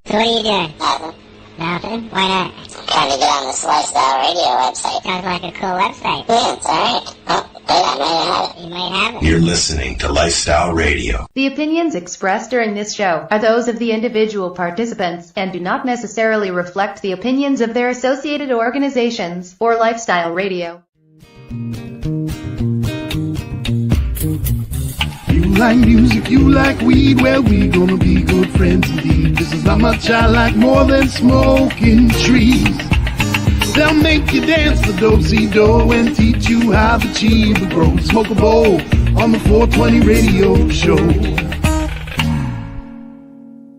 So what are you doing? Nothing. Nothing? Why not? Trying to get on this Lifestyle Radio website. Sounds like a cool website. Yeah, it's alright. Oh, wait, I might have it. You might have it. You're listening to Lifestyle Radio. The opinions expressed during this show are those of the individual participants and do not necessarily reflect the opinions of their associated organizations or Lifestyle Radio. You like music, you like weed, well, we gonna be good friends indeed. This is how much I like more than smoking trees. They'll make you dance the do-si-do and teach you how the chiba grows. Smoke a bowl on the 420 radio show.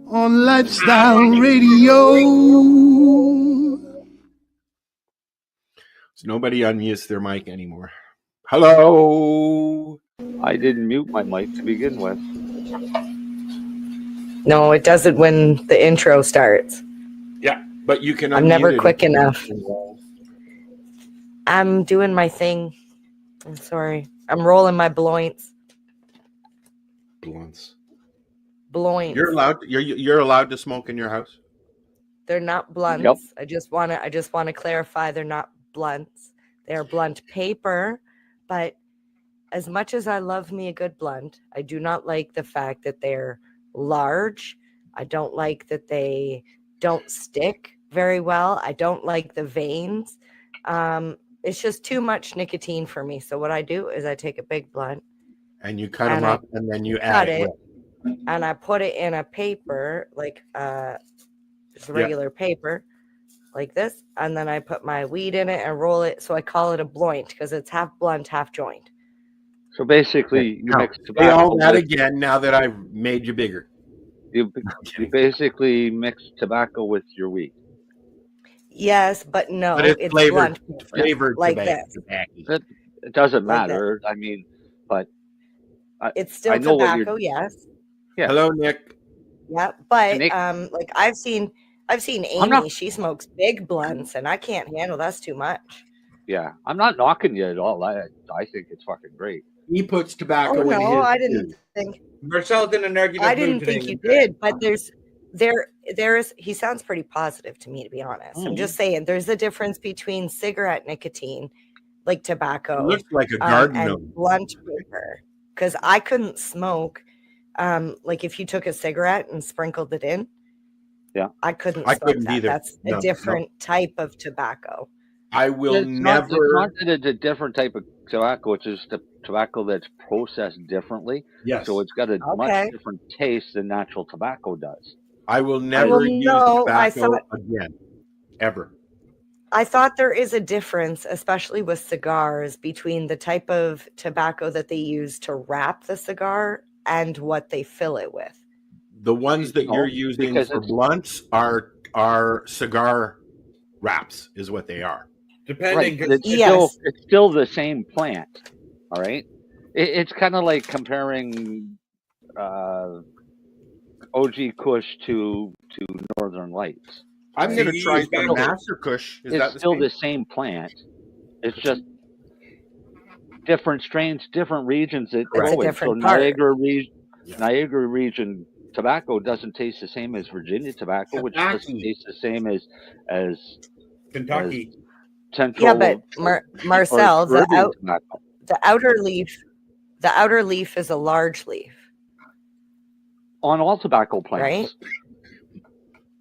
On Lifestyle Radio. So nobody unmutes their mic anymore. Hello. I didn't mute my mic to begin with. No, it doesn't when the intro starts. Yeah, but you can. I'm never quick enough. I'm doing my thing. I'm sorry. I'm rolling my blunts. Blunts. Blunts. You're allowed. You're allowed to smoke in your house. They're not blunts. Yep. I just want to clarify. They're not blunts. They are blunt paper, but. As much as I love me a good blunt, I do not like the fact that they're large. I don't like that they don't stick very well. I don't like the veins. It's just too much nicotine for me. So what I do is I take a big blunt. And you cut them up and then you add it. And I put it in a paper, like just regular paper, like this. And then I put my weed in it and roll it. So I call it a blunt because it's half blunt, half joint. So basically, you mix tobacco. Say all that again now that I've made you bigger. You basically mix tobacco with your weed. Yes, but no, But it's flavored, blunt. flavored like tobacco. It doesn't Like matter. I mean, but it's still I know tobacco. Yes. Yeah. Hello, Nick. Yeah, but Nick, like I've seen Amy. She smokes big blunts, and I can't handle. That's too much. Yeah, I'm not knocking you at all. I think it's fucking great. He puts tobacco in his. No, I didn't think. Marcel's in an argument. I didn't think you did, but there's. He sounds pretty positive to me, to be honest. I'm just saying, there's a difference between cigarette nicotine, like tobacco, It looks like a garden and gnome. blunt paper. Because I couldn't smoke. Like if you took a cigarette and sprinkled it in, yeah, I couldn't. I smoke couldn't that. either. That's a different type of tobacco. I will It's never. not that it's a different type of tobacco. It's just a tobacco that's processed differently. Yes. So it's got a Okay. much different taste than natural tobacco does. I will never use tobacco again, ever. I thought there is a difference, especially with cigars, between the type of tobacco that they use to wrap the cigar and what they fill it with. The ones that you're using for blunts are cigar wraps, is what they are. Depending, right. It's still the same plant. All right, it's kind of like comparing OG Kush to Northern Lights. I'm going to try some Master Kush. It's still the same plant. It's just different strains, different regions that grow it. So Niagara region tobacco doesn't taste the same as Virginia tobacco, which doesn't taste the same as Kentucky. Central. Yeah, but Marcel, the outer leaf is a large leaf. On all tobacco plants, right?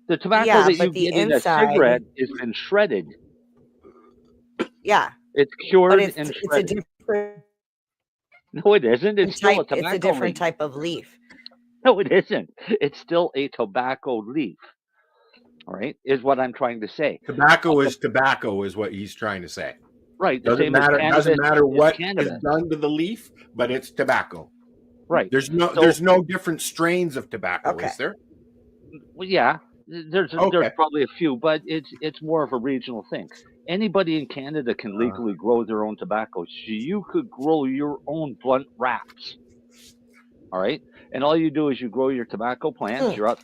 The tobacco that you get in a cigarette has been shredded. Yeah, it's cured but and shredded. It's a different. No, it isn't. It's still a tobacco. It's a different type of leaf. No, it isn't. It's still a tobacco leaf. All right, is what I'm trying to say. Tobacco is tobacco, is what he's trying to say. Right. Doesn't matter what is done to the leaf, but it's tobacco. Right. There's no different strains of tobacco, is there? Well, yeah. There's probably a few, but it's more of a regional thing. Anybody in Canada can legally grow their own tobacco. So you could grow your own blunt wraps. All right, and all you do is you grow your tobacco plants. You're up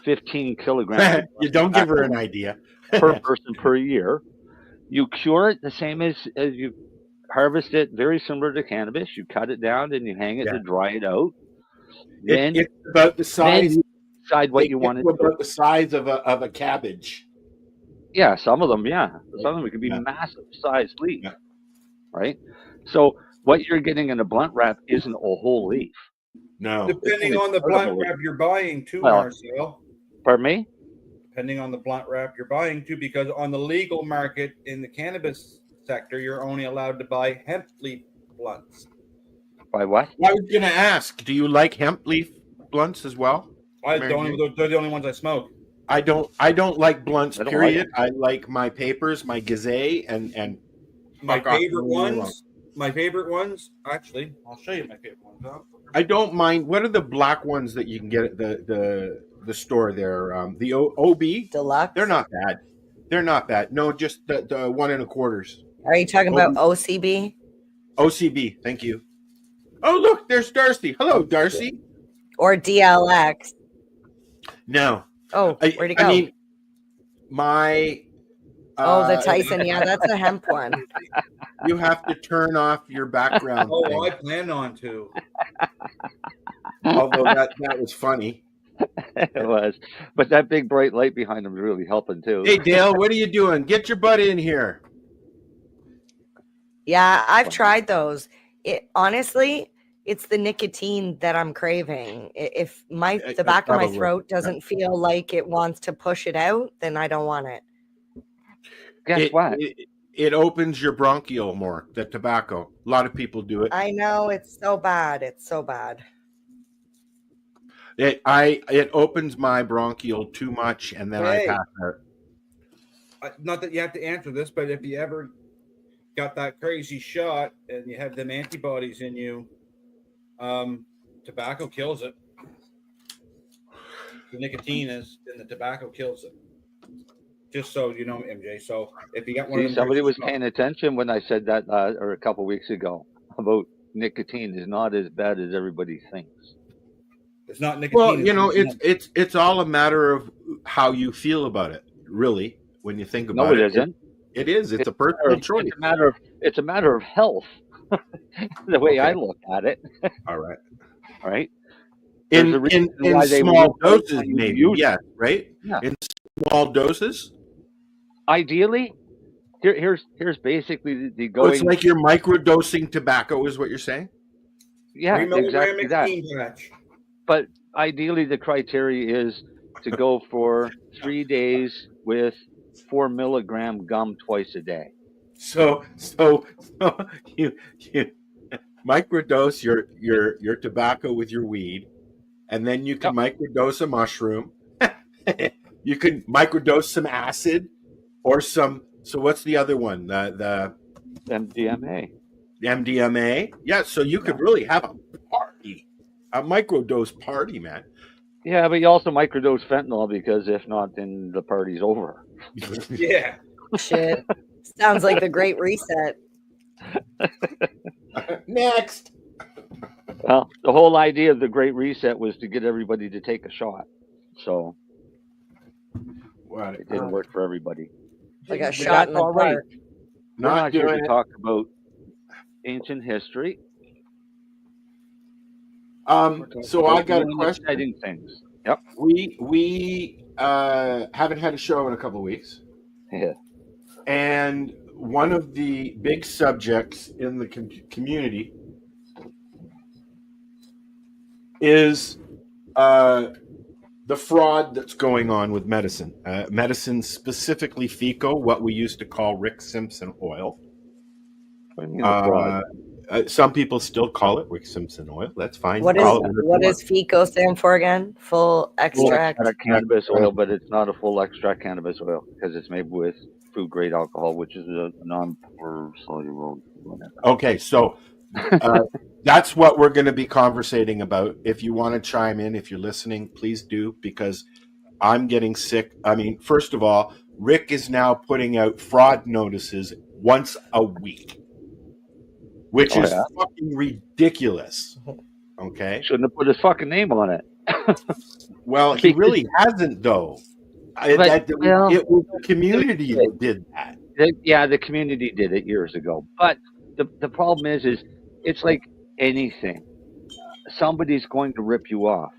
15 kilograms. You don't give her an idea per person per year. You cure it the same as you harvest it, very similar to cannabis. You cut it down and you hang it to dry it out. It's about the size. decide what you want to do. About the size of a cabbage. Yeah, some of them, some of them could be massive size leaf, right? So what you're getting in a blunt wrap isn't a whole leaf. No, depending on the blunt wrap you're buying too, Marcel. Pardon me? Depending on the blunt wrap you're buying too, because on the legal market in the cannabis sector, you're only allowed to buy hemp leaf blunts. By what? I was going to ask, do you like hemp leaf blunts as well? I don't. They're the only ones I smoke. I don't like blunts. Period. I like my papers, my gazette, and my favorite ones. My favorite ones. Actually, I'll show you my favorite ones. I don't mind. What are the black ones that you can get at the store there? The OB Deluxe. They're not bad. They're not bad. No, just the 1 1/4. Are you talking about OCB? OCB. Thank you. Oh, look, there's Darcy. Hello, Darcy. Or DLX. No. Oh, where'd he go? I mean, my... the Tyson. Yeah, that's a hemp one. You have to turn off your background. Oh, I plan on to. Although that was funny. It was. But that big bright light behind him is really helping too. Hey, Dale, what are you doing? Get your butt in here. Yeah, I've tried those. Honestly, it's the nicotine that I'm craving. If the back of my throat doesn't feel like it wants to push it out, then I don't want it. Guess what? It opens your bronchial more, the tobacco. A lot of people do it. I know, it's so bad. It's so bad. It opens my bronchial too much, and then I pass out. Not that you have to answer this, but if you ever got that crazy shot and you have them antibodies in you, tobacco kills it. The nicotine is, and the tobacco kills it. Just so you know, MJ. So if you got one of them, somebody was paying attention when I said that or a couple weeks ago about nicotine is not as bad as everybody thinks. It's not nicotine. Well, it's all a matter of how you feel about it, really. When you think about it, no, it isn't. It is. It's a personal choice. It's a matter of health. The way I look at it. All right. All right. In small doses, maybe. Yeah. Right. Yeah. In small doses. Ideally, here's basically the going. So it's like you're microdosing tobacco, is what you're saying? Yeah, exactly that. But ideally, the criteria is to go for 3 days with 4 milligram gum twice a day. So you microdose your tobacco with your weed, and then you can microdose a mushroom. You can microdose some acid or some. So what's the other one? The MDMA. MDMA. Yeah. So you could really have a party, a microdose party, man. Yeah, but you also microdose fentanyl because if not, then the party's over. Yeah. Shit. Sounds like the Great Reset. Next. Well, the whole idea of the Great Reset was to get everybody to take a shot. So it didn't work for everybody. Like a shot in the park. We're not here to talk about ancient history. So I got a question. Exciting things. Yep. We haven't had a show in a couple of weeks. Yeah. And one of the big subjects in the community is the fraud that's going on with medicine. Medicine, specifically FECO, what we used to call Rick Simpson oil. What do you mean fraud? Some people still call it Rick Simpson oil. That's fine. What does FECO stand for again? Full extract cannabis oil, but it's not a full extract cannabis oil because it's made with food grade alcohol, which is a non-soluble. Okay, so that's what we're going to be conversating about. If you want to chime in, if you're listening, please do, because I'm getting sick. I mean, first of all, Rick is now putting out fraud notices once a week, which is fucking ridiculous. Okay? Shouldn't have put his fucking name on it. Well, he really hasn't, though. It was the community that did that. Yeah, the community did it years ago. But the problem is it's like anything. Somebody's going to rip you off.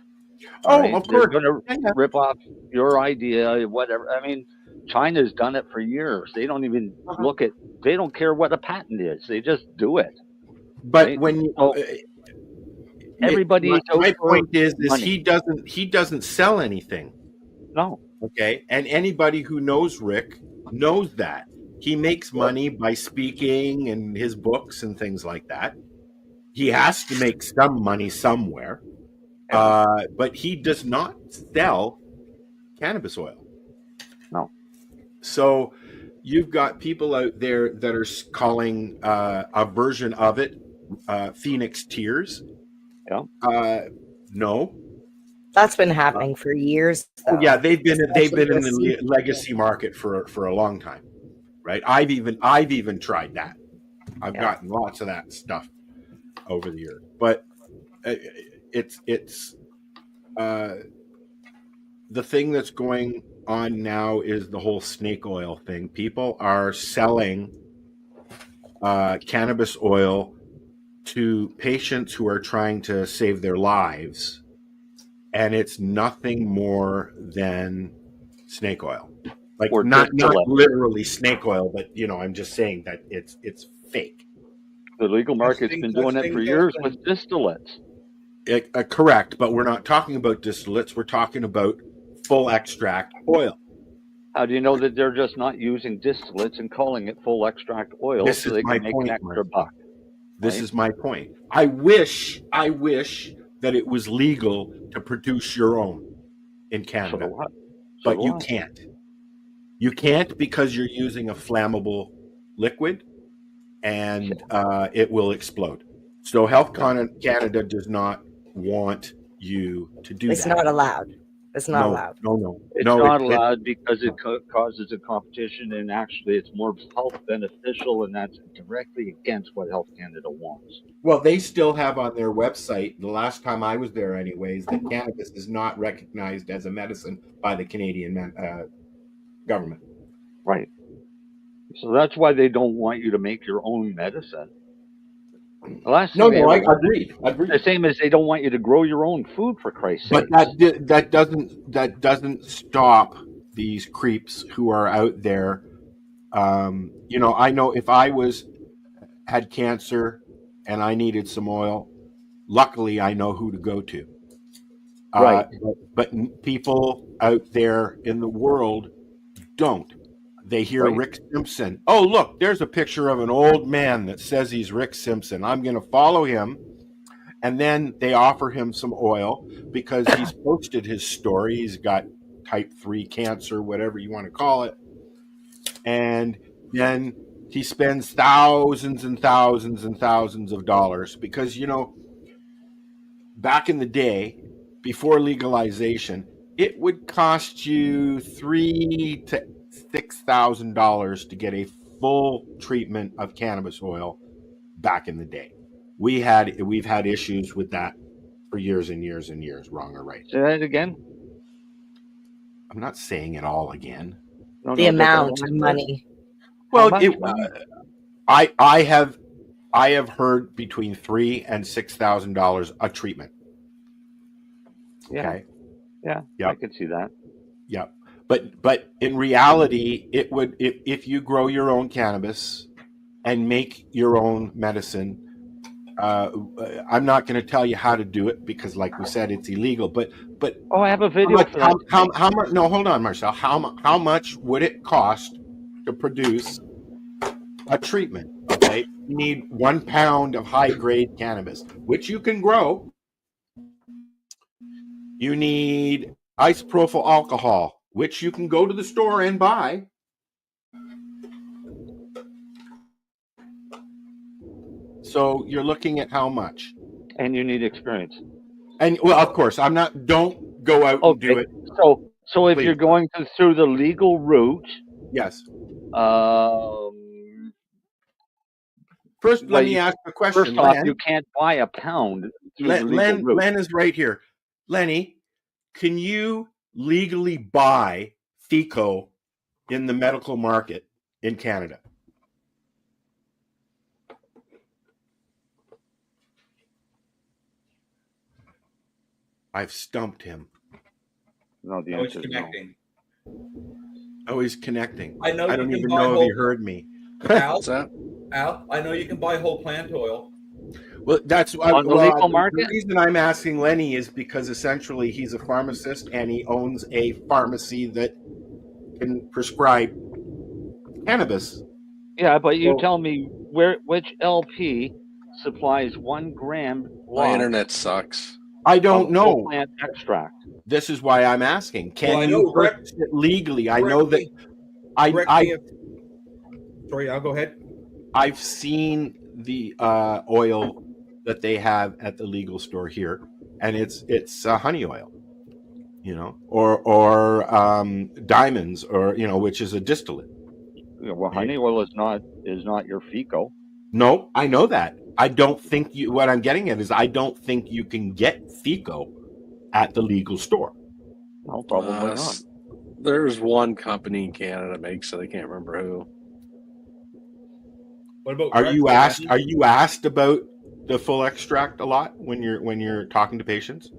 Oh, right? of They're course. going to Yeah. rip off your idea, whatever. I mean, China's done it for years. They don't even look at. They don't care what a patent is. They just do it. But Right? when you, So everybody is out my for point is money. he doesn't sell anything. No. Okay, and anybody who knows Rick knows that he makes money by speaking and his books and things like that. He has to make some money somewhere, but he does not sell cannabis oil. No. So you've got people out there that are calling a version of it Phoenix Tears. Yeah. No. That's been happening for years, though. Yeah, they've been in the legacy market for a long time, right? I've even tried that. I've gotten lots of that stuff over the years, but it's the thing that's going on now is the whole snake oil thing. People are selling cannabis oil to patients who are trying to save their lives. And it's nothing more than snake oil, like not literally snake oil, but I'm just saying that it's fake. The legal market's been doing it for years with distillates. Correct, but we're not talking about distillates. We're talking about full extract oil. How do you know that they're just not using distillates and calling it full extract oil so they can make an extra buck? This is my point. I wish that it was legal to produce your own in Canada, but you can't. You can't because you're using a flammable liquid, and it will explode. So Health Canada does not want you to do that. It's not allowed. It's not allowed. No. It's not allowed because it causes a competition, and actually it's more health beneficial, and that's directly against what Health Canada wants. Well, they still have on their website, the last time I was there anyways, that cannabis is not recognized as a medicine by the Canadian government. Right. So that's why they don't want you to make your own medicine. I agreed. The same as they don't want you to grow your own food, for Christ's sake. But that doesn't stop these creeps who are out there. I know if I had cancer and I needed some oil, luckily I know who to go to. Right. But people out there in the world don't. They hear Rick Simpson. Oh, look, there's a picture of an old man that says he's Rick Simpson. I'm going to follow him. And then they offer him some oil because he's posted his story. He's got type 3 cancer, whatever you want to call it. And then he spends thousands and thousands and thousands of dollars because, back in the day, before legalization, it would cost you $3,000 to $6,000 to get a full treatment of cannabis oil back in the day. We've had issues with that for years and years and years, wrong or right. Say that again? I'm not saying it all again. The amount of money. Well, I have heard between $3,000 and $6,000 a treatment. Yeah. Okay. Yeah. Yep. I could see that. Yeah. But in reality, it would if you grow your own cannabis and make your own medicine. I'm not going to tell you how to do it because, like we said, it's illegal. But I have a video for that. How much? No, hold on, Marcel. How much would it cost to produce a treatment? Okay, you need 1 pound of high grade cannabis, which you can grow. You need isopropyl alcohol, which you can go to the store and buy. So you're looking at how much? And you need experience. And well, of course, don't go out and do it. So if you're going through the legal route, yes. First, let me ask a question. First off, you can't buy a pound through the legal route. Len is right here. Lennie, can you legally buy FECO in the medical market in Canada? I've stumped him. No, the Always answer is no. connecting. Oh, he's connecting. I know I you don't can even buy know if whole- he heard me. Al, What's that? Al, I know you can buy whole plant oil. Well, that's On the legal market? The reason I'm asking Lennie is because essentially he's a pharmacist and he owns a pharmacy that can prescribe cannabis. Yeah, but you Well- tell me which LP supplies 1 gram My lot internet sucks. I don't of know. whole plant extract. This is why I'm asking. Can Well, I you know purchase it legally? I know that Sorry, I'll go ahead. I've seen the oil that they have at the legal store here, and it's honey oil, or diamonds, or which is a distillate. Yeah, well, honey oil is not your FICO. No, I know that. I don't think what I'm getting at is I don't think you can get FICO at the legal store. No, probably not. There's one company in Canada that makes it. I can't remember who. What about Are you asked about the full extract a lot when you're talking to patients?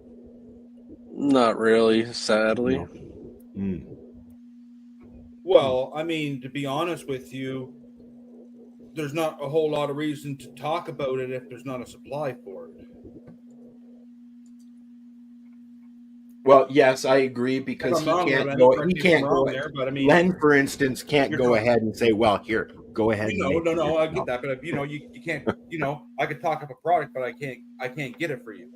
Not really, sadly. No. Mm. Well, I mean, to be honest with you, there's not a whole lot of reason to talk about it if there's not a supply for it. Well, yes, I agree because he can't go. There, but I mean, Len, for instance, can't go ahead and say, "Well, here, go ahead." No, I get that, but you can't. I could talk up a product, but I can't get it for you.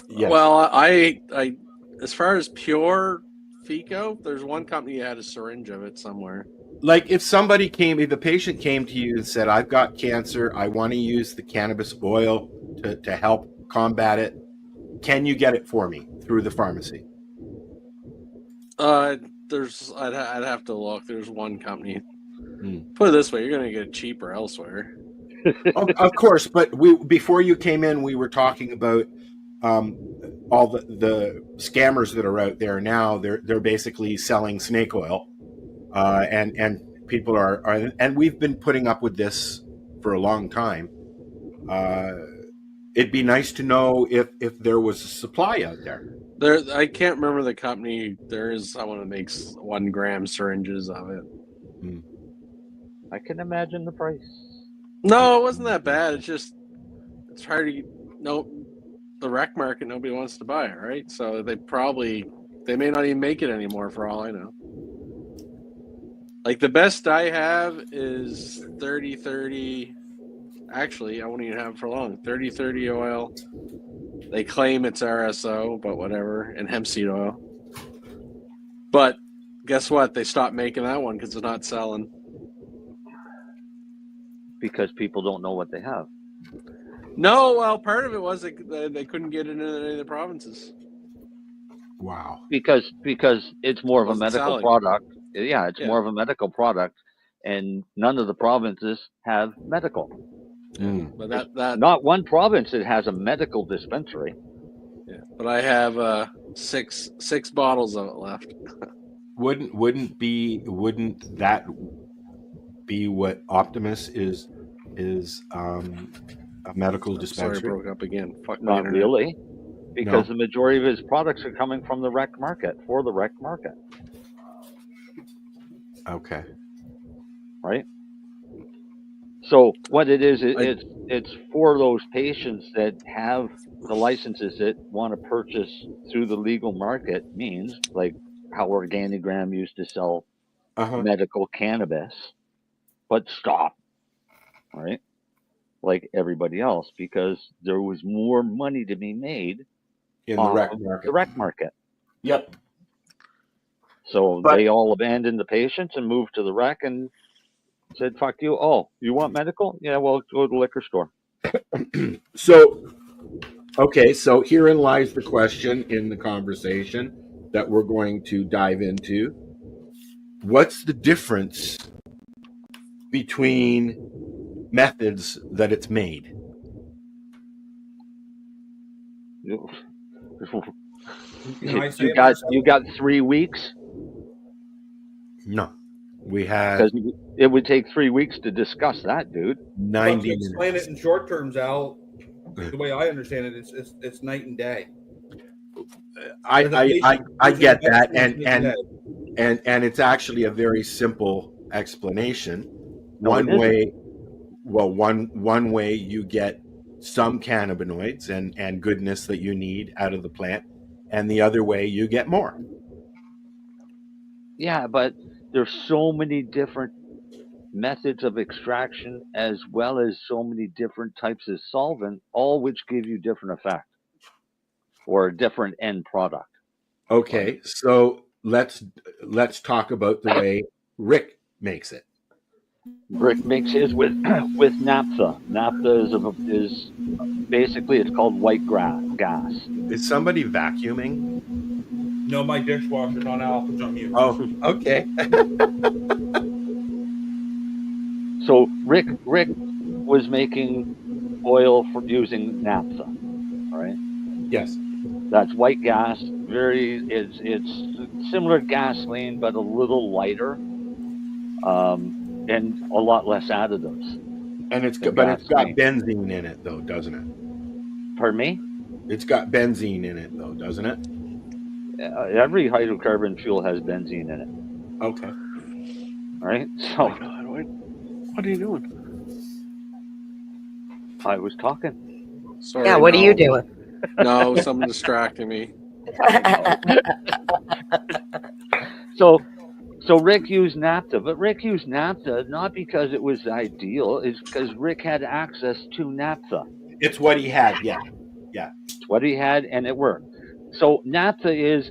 Yes. Well, I as far as pure FICO, there's one company that had a syringe of it somewhere. Like if the patient came to you and said, "I've got cancer, I want to use the cannabis oil to help combat it. Can you get it for me through the pharmacy?" I'd have to look. There's one company. Put it this way, you're going to get it cheaper elsewhere. Of course, but before you came in, we were talking about all the scammers that are out there now. They're basically selling snake oil, and people are and we've been putting up with this for a long time. It'd be nice to know if there was a supply out there. I can't remember the company. There is someone that makes 1 gram syringes of it. I can imagine the price. No, it wasn't that bad. It's hard to the rec market. Nobody wants to buy it, right? So they may not even make it anymore for all I know. Like the best I have is 30-30. Actually, I won't even have it for long. 30-30 oil. They claim it's RSO, but whatever, and hemp seed oil. But guess what? They stopped making that one because it's not selling. Because people don't know what they have. No, well, part of it was they couldn't get it in any of the provinces. Wow. Because it's more of a medical product. Yeah, it's Yeah. more of a medical product, and none of the provinces have medical. But that Not one province that has a medical dispensary. Yeah, but I have six bottles of it left. Wouldn't that be what Optimus is a medical dispensary? Sorry, I broke up again. Fuck my Not internet. really, because No. the majority of his products are coming from the rec market, for the rec market. Okay. Right? So what it is, it's for those patients that have the licenses that want to purchase through the legal market means, like how Organigram used to sell medical cannabis, but stop, right? Like everybody else, because there was more money to be made in the rec market. The rec market. Yep. So they all abandoned the patients and moved to the rec and said, "Fuck you! Oh, you want medical? Yeah, well, go to the liquor store." So herein lies the question in the conversation that we're going to dive into. What's the difference between methods that it's made? You got 3 weeks? No. We had... Because it would take 3 weeks to discuss that, dude. 90 minutes. Explain it in short terms, Al. The way I understand it, it's night and day. I get that, and it's actually a very simple explanation. One way you get some cannabinoids and goodness that you need out of the plant, and the other way you get more. Yeah, but there's so many different methods of extraction, as well as so many different types of solvent, all which give you different effect or a different end product. Okay, so let's talk about the way Rick makes it. Rick makes his with naphtha. Naphtha is basically, it's called white gas. Is somebody vacuuming? No, my dishwasher's on alpha mute. Oh, okay. So Rick was making oil for using naphtha. All right. Yes. That's white gas. It's similar to gasoline, but a little lighter, and a lot less additives. And it's got benzene in it, though, doesn't it? Pardon me? It's got benzene in it, though, doesn't it? Every hydrocarbon fuel has benzene in it. Okay. All right. So. What are you doing? I was talking. Sorry. Yeah. What are you doing? No, someone distracting me. So Rick used naphtha, but Rick used naphtha not because it was ideal. It's because Rick had access to naphtha. It's what he had. Yeah. It's what he had, and it worked. So naphtha is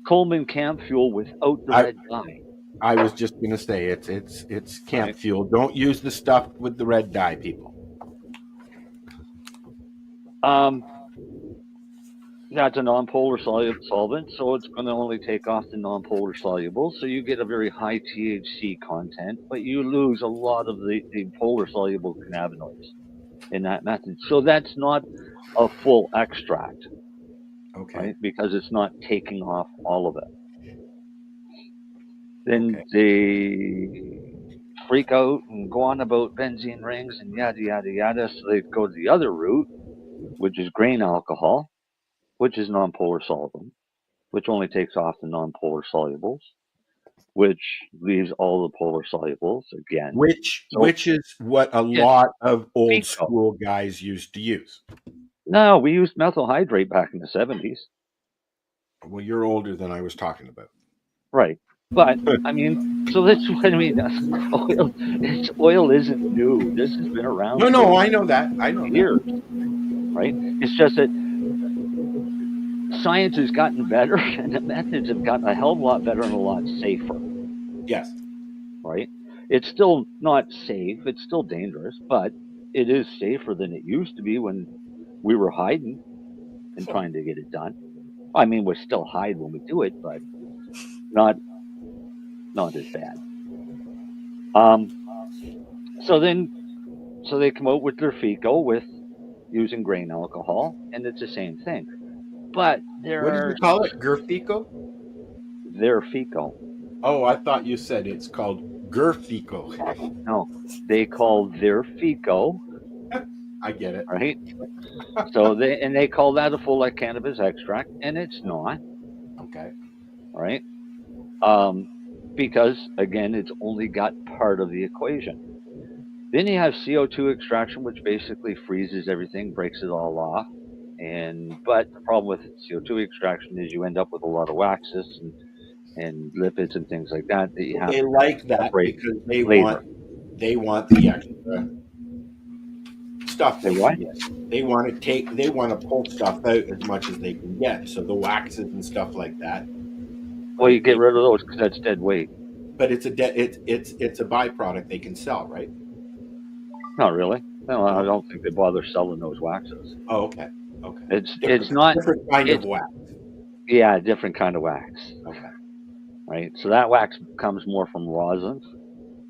Coleman camp fuel without the red dye. I was just going to say it's camp fuel. Don't use the stuff with the red dye, people. That's a non-polar solvent, so it's going to only take off the non-polar solubles. So you get a very high THC content, but you lose a lot of the polar soluble cannabinoids in that method. So that's not a full extract. Okay. Right? Because it's not taking off all of it. Then they freak out and go on about benzene rings and yada, yada, yada. So they go to the other route, which is grain alcohol, which is non-polar solvent, which only takes off the non-polar solubles, which leaves all the polar solubles again. Which is what a lot of old school guys used to use. No, we used methyl hydrate back in the 70s. Well, you're older than I was talking about. Right. But, I mean, so that's what I mean. Oil isn't new. This has been around. No, I know that. I know years. Right? It's just that science has gotten better and the methods have gotten a hell of a lot better and a lot safer. Yes. Right? It's still not safe. It's still dangerous, but it is safer than it used to be when we were hiding and trying to get it done. I mean, we still hide when we do it, but not as bad. So they come out with their FICO with using grain alcohol, and it's the same thing. But what did you call it? Gerfico? Their FICO. Oh, I thought you said it's called Gerfico. No, they call their FICO. I get it. Right? So they call that a full cannabis extract, and it's not. Okay. All right. Because again, it's only got part of the equation. Then you have CO2 extraction, which basically freezes everything, breaks it all off. But the problem with CO2 extraction is you end up with a lot of waxes and lipids and things like that you have. They like that because they want the extra stuff. They want to pull stuff out as much as they can get. So the waxes and stuff like that. Well, you get rid of those because that's dead weight. But it's a byproduct they can sell, right? Not really. No, I don't think they bother selling those waxes. Oh, okay. It's not different kind of wax. Yeah, different kind of wax. Okay. Right. So that wax comes more from rosins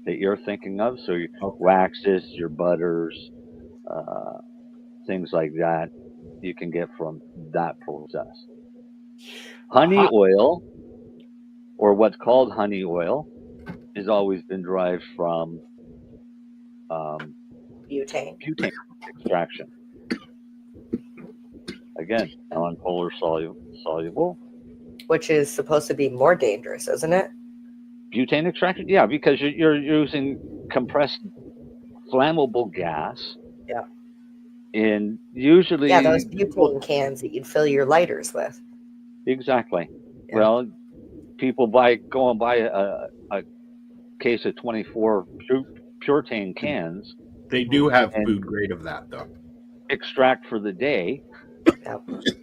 that you're thinking of. So your waxes, your butters, things like that, you can get from that process. Honey oil, or what's called honey oil, has always been derived from butane extraction. again, non-polar soluble. Which is supposed to be more dangerous, isn't it? Butane extraction? Yeah, because you're using compressed flammable gas. Yeah. And usually... Yeah, those butane cans that you'd fill your lighters with. Exactly. Yeah. Well, people go and buy a case of 24 Puretane cans. They do have food grade of that, though. Extract for the day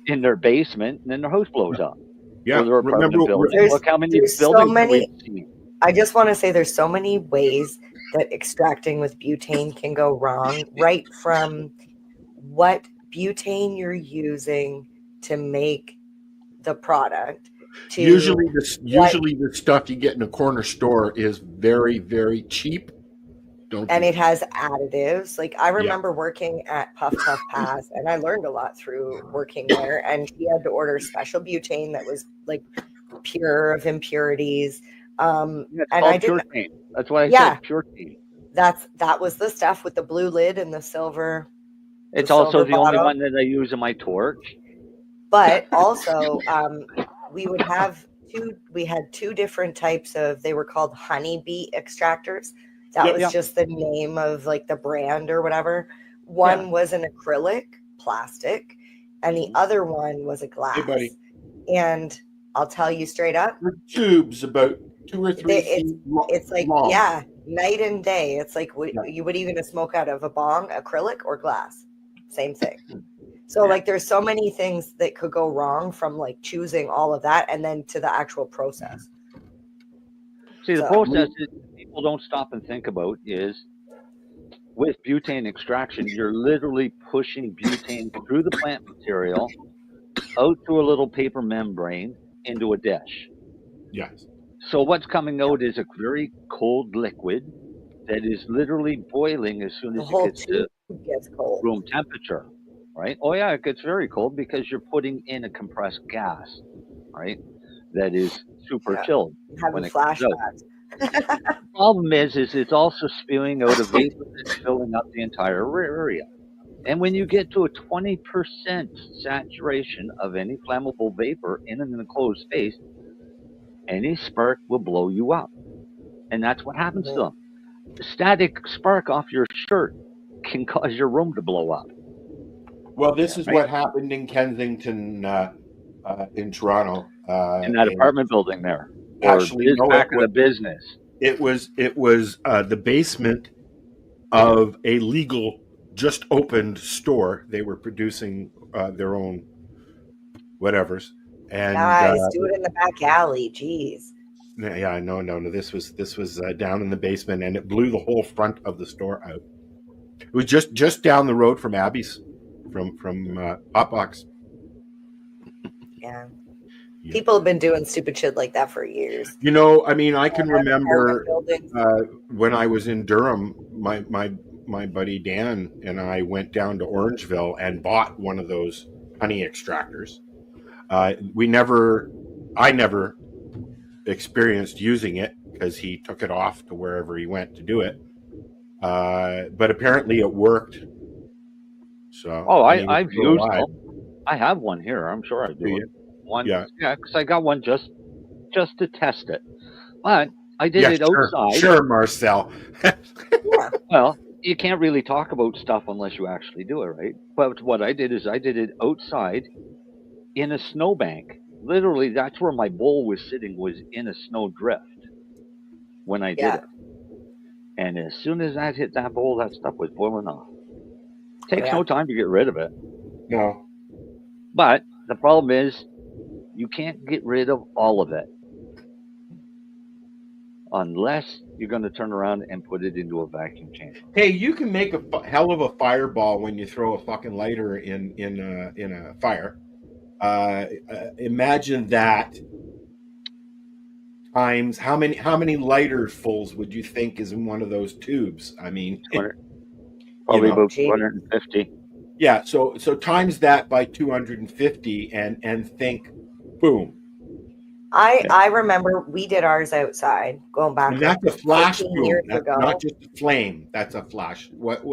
in their basement, and then their house blows up. Yeah, remember, look how many buildings so many. we've seen. I just want to say there's so many ways that extracting with butane can go wrong, right from what butane you're using to make the product. To usually the stuff you get in a corner store is very, very cheap. It has additives. Like I remember working at Puff Pass, and I learned a lot through working there. And he had to order special butane that was like pure of impurities. And I didn't. That's why I said Puretane. That was the stuff with the blue lid and the silver. It's also the only one that I use in my torch. But also, we had two different types of. They were called honeybee extractors. That was just the name of like the brand or whatever. One was an acrylic plastic, and the other one was a glass. Hey, buddy. And I'll tell you straight up, tubes about 2 or 3 feet it's like long. Night and day. It's like you would even smoke out of a bong, acrylic or glass, same thing. So like there's so many things that could go wrong from like choosing all of that and then to the actual process. See, the process is people don't stop and think about is with butane extraction, you're literally pushing butane through the plant material out through a little paper membrane into a dish. Yes. So what's coming out is a very cold liquid that is literally boiling as soon as it gets cold. Room temperature, right? Oh yeah, it gets very cold because you're putting in a compressed gas, right? That is super chilled. Having flashbacks. The problem is it's also spewing out a vapor that's filling up the entire area. And when you get to a 20% saturation of any flammable vapor in an enclosed space, any spark will blow you up. And that's what happens to them. A static spark off your shirt can cause your room to blow up. Well, this is what happened in Kensington, in Toronto. In that apartment building there. Actually, no, back in the business. It was the basement of a legal, just opened store. They were producing their own whatevers. And guys, do it in the back alley. Jeez. Yeah, no. This was down in the basement, and it blew the whole front of the store out. It was just down the road from Abby's, from Hotbox. Yeah. People have been doing stupid shit like that for years. You know, I mean, I can remember when I was in Durham, my buddy Dan and I went down to Orangeville and bought one of those honey extractors. I never experienced using it because he took it off to wherever he went to do it. But apparently it worked. So I've used them. I have one here. I'm sure I do. One, because I got one just to test it. But I did it outside. Sure, Marcel. Well, you can't really talk about stuff unless you actually do it, right? But what I did is I did it outside in a snowbank. Literally, that's where my bowl was sitting, was in a snow drift when I did it. And as soon as that hit that bowl, that stuff was boiling off. Takes no time to get rid of it. No. But the problem is, you can't get rid of all of it unless you're going to turn around and put it into a vacuum chamber. Hey, you can make a hell of a fireball when you throw a fucking lighter in a fire. Imagine that times how many lighter fulls would you think is in one of those tubes? I mean, probably about 250. Yeah, so times that by 250 and think, boom. I remember we did ours outside going back. And that's a flash boom, ago. Not just a flame. That's a flash. What?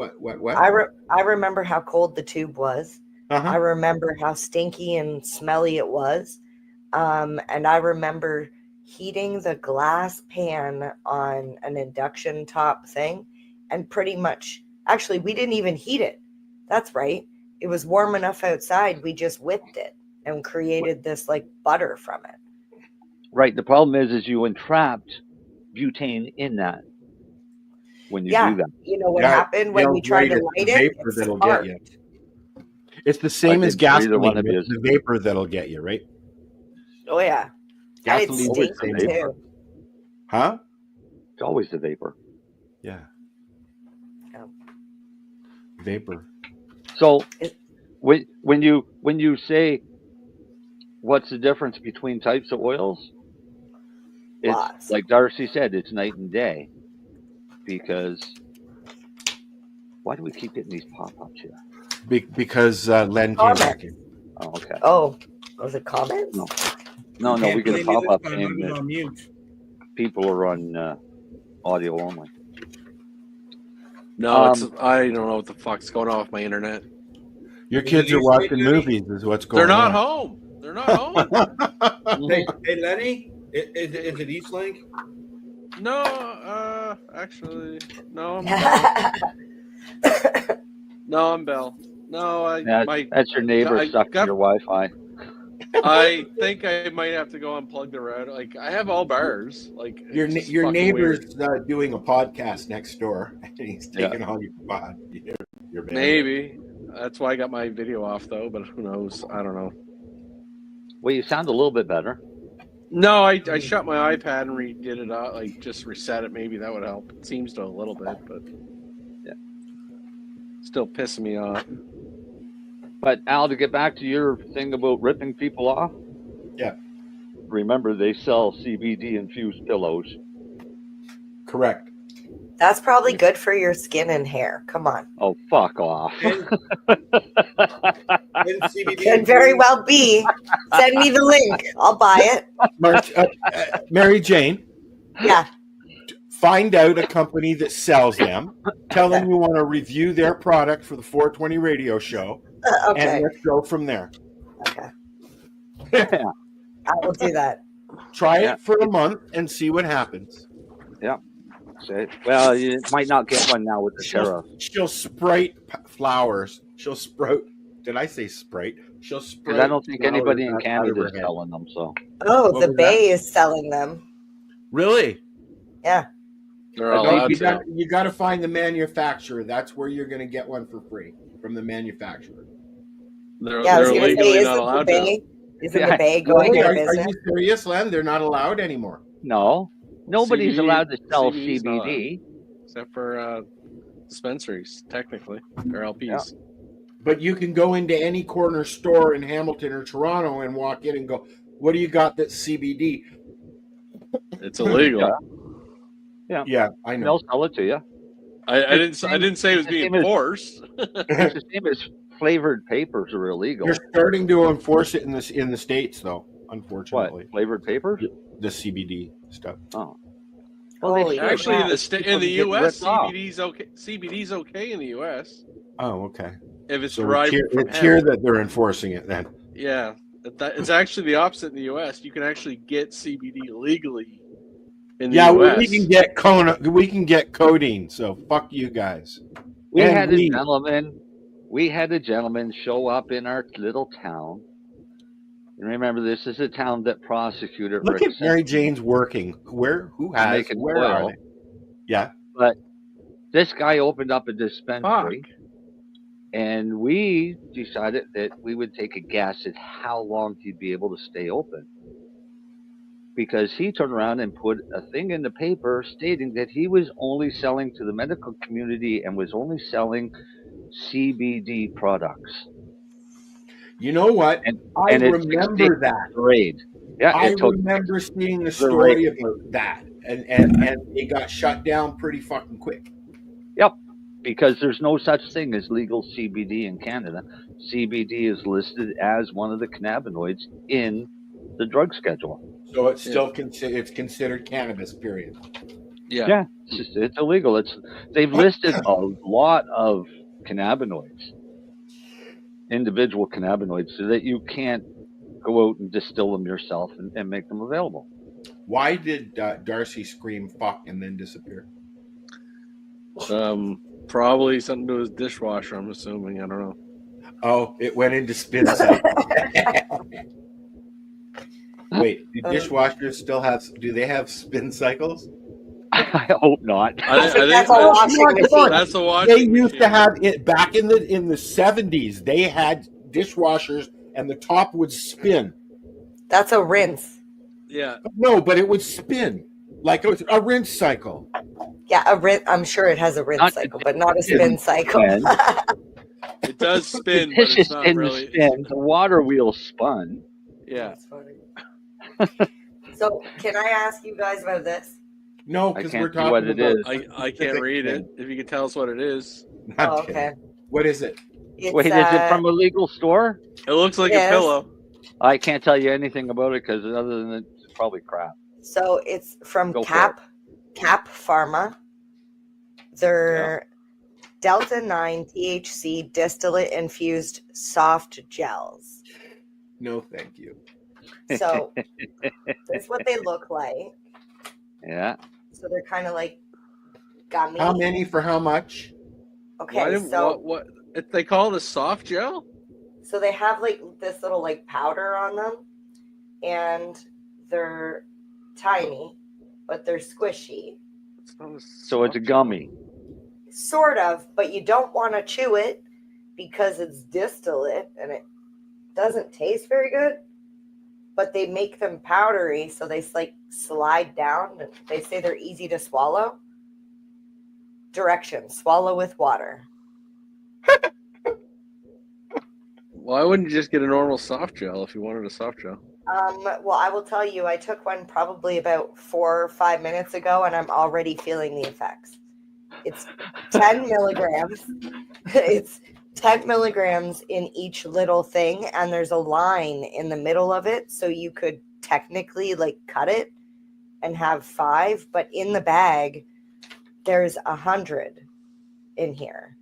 I remember how cold the tube was, I remember how stinky and smelly it was. And I remember heating the glass pan on an induction top thing, and pretty much, actually, we didn't even heat it. That's right. It was warm enough outside. We just whipped it and created this like butter from it. Right. The problem is you entrapped butane in that when you do that. You know what happened when we tried to light it? Vapor that'll get you. It's the same as gasoline. It's the vapor that'll get you, right? Oh yeah. Gasoline it's stinky too. Huh? It's always the vapor. Yeah. Vapor. So when you say what's the difference between types of oils? It's like Darcy said, it's night and day. Because why do we keep getting these pop-ups here? Because Len came back in. Oh, okay. Oh, was it comments? No, we get a pop-up saying that people are on audio only. No, I don't know what the fuck's going on with my internet. Your kids are watching movies is what's going on. They're not home. They're not home. Hey, Lenny, is it Eastlink? No, actually, no, I'm Bell. No, I'm Bell. No, that's your neighbor stuck to your Wi-Fi. I think I might have to go unplug the router. Like, I have all bars. Like, your neighbor's doing a podcast next door, and he's taking all your pod. Your maybe that's why I got my video off though. But who knows? I don't know. Well, you sound a little bit better. No, I shut my iPad and redid it out. Like, just reset it. Maybe that would help. It seems to a little bit, but still pissing me off. But Al, to get back to your thing about ripping people off. Yeah. Remember, they sell CBD infused pillows. Correct. That's probably good for your skin and hair. Come on. Oh, fuck off. Could very well be. Send me the link. I'll buy it. Mary Jane. Yeah. Find out a company that sells them. Tell them you want to review their product for the 420 radio show. Okay. And let's go from there. Okay. I will do that. Try it for a month and see what happens. Yeah. Well, you might not get one now with the tariff. She'll sprite flowers. She'll sprout. Did I say sprite? She'll sprout. I don't think anybody in Canada is selling them. So. Oh, the Bay is selling them. Really? Yeah. You got to find the manufacturer. That's where you're going to get one for free from the manufacturer. They're legally not allowed to. Isn't the Bay going out of business? Are you serious, Len? They're not allowed anymore. No. Nobody's allowed to sell CBD. Except for dispensaries, technically, or LPs. Yeah. But you can go into any corner store in Hamilton or Toronto and walk in and go, what do you got that's CBD? It's illegal. Yeah, I know. They'll sell it to you. I didn't say it was being enforced. It's the same as flavored papers are illegal. You're starting to enforce it in the States, though, unfortunately. What, flavored papers? The CBD stuff. Oh. Well, actually, in the U.S., CBD's okay. CBD's okay in the U.S. Oh, okay. If it's derived from it's here that they're enforcing it then. Yeah, it's actually the opposite in the U.S. You can actually get CBD legally in the U.S. we can get codeine. So fuck you guys. We had a gentleman show up in our little town. And remember, this is a town that prosecuted. Look at Mary Jane's working. Where are they? Yeah. But this guy opened up a dispensary, and we decided that we would take a guess at how long he'd be able to stay open. Because he turned around and put a thing in the paper stating that he was only selling to the medical community and was only selling CBD products. You know what? I remember that. Grade. Yeah, I remember seeing the story about that, and it got shut down pretty fucking quick. Yep, because there's no such thing as legal CBD in Canada. CBD is listed as one of the cannabinoids in the drug schedule. So it's still it's considered cannabis. Period. Yeah, it's illegal. They've listed a lot of cannabinoids. individual cannabinoids so that you can't go out and distill them yourself and make them available. Why did Darcy scream "fuck" and then disappear? Probably something to do with his dishwasher, I'm assuming. I don't know. Oh, it went into spin cycle. Wait, do dishwashers still have? Do they have spin cycles? I hope not. I think that's a washing machine. That's a washing They used machine. to have it back in the 70s. They had dishwashers, and the top would spin. That's a rinse. Yeah. No, but it would spin like a rinse cycle. Yeah, a rinse. I'm sure it has a rinse cycle, but not a spin cycle. It does spin, The but dishes it's not didn't really. spin. The water wheel spun. Yeah. So, can I ask you guys about this? No, I because can't we're see talking what it about. is. I can't read it. If you could tell us what it is. I'm Oh, kidding. okay. What is it? It's, Wait, is it from a legal store? It looks like Yes. a pillow. I can't tell you anything about it because other than it's probably crap. So it's from Go for Cap Pharma. They're Delta 9 THC distillate infused soft gels. No, thank you. So that's what they look like. Yeah. So they're kind of like gummy. How many for how much? Okay, what if they call it a soft gel? So they have like this little like powder on them, and they're tiny, but they're squishy. So it's a gummy. Sort of, but you don't want to chew it because it's distillate and it doesn't taste very good. But they make them powdery, so they like slide down. They say they're easy to swallow. Directions: swallow with water. Why wouldn't you just get a normal soft gel if you wanted a soft gel? Well, I will tell you, I took one probably about 4 or 5 minutes ago, and I'm already feeling the effects. It's 10 milligrams. It's 10 milligrams in each little thing, and there's a line in the middle of it, so you could technically like cut it and have 5, but in the bag, there's 100 in here,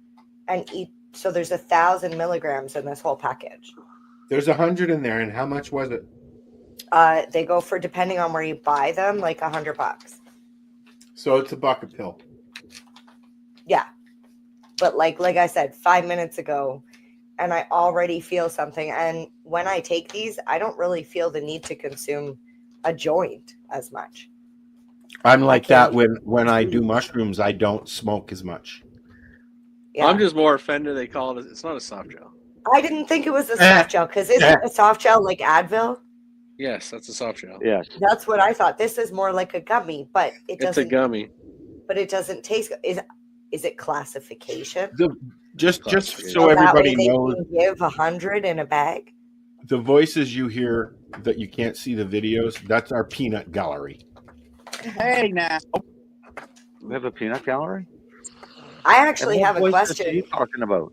and so there's 1,000 milligrams in this whole package. There's 100 in there, and how much was it? They go for, depending on where you buy them, like $100. So it's a buck a pill. Yeah. But like I said, 5 minutes ago, and I already feel something. And when I take these, I don't really feel the need to consume a joint as much. I'm like that when I do mushrooms, I don't smoke as much. Yeah. I'm just more offended they call it. It's not a soft gel. I didn't think it was a soft gel, because isn't a soft gel like Advil? Yes, that's a soft gel. Yes. That's what I thought. This is more like a gummy, but it doesn't. It's a gummy. But it doesn't taste. Is it classification? Just so that everybody way they knows, can give 100 in a bag. the voices you hear that you can't see the videos, that's our peanut gallery. Hey, now. We have a peanut gallery? I actually And what have a voices question. Are you talking about?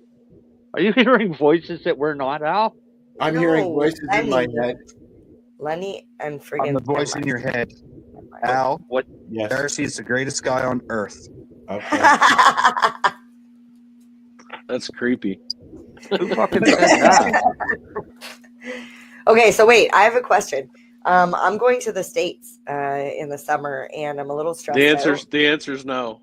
Are you hearing voices that we're not, Al? I'm No, hearing voices in my Lennie. head. Lennie and friggin' I'm the voice in your head. Al, What? Yes. Darcy is the greatest guy on earth. Okay. That's creepy. Who fucking said that? Okay, so wait, I have a question. I'm going to the States in the summer, and I'm a little stressed out. The answer's no.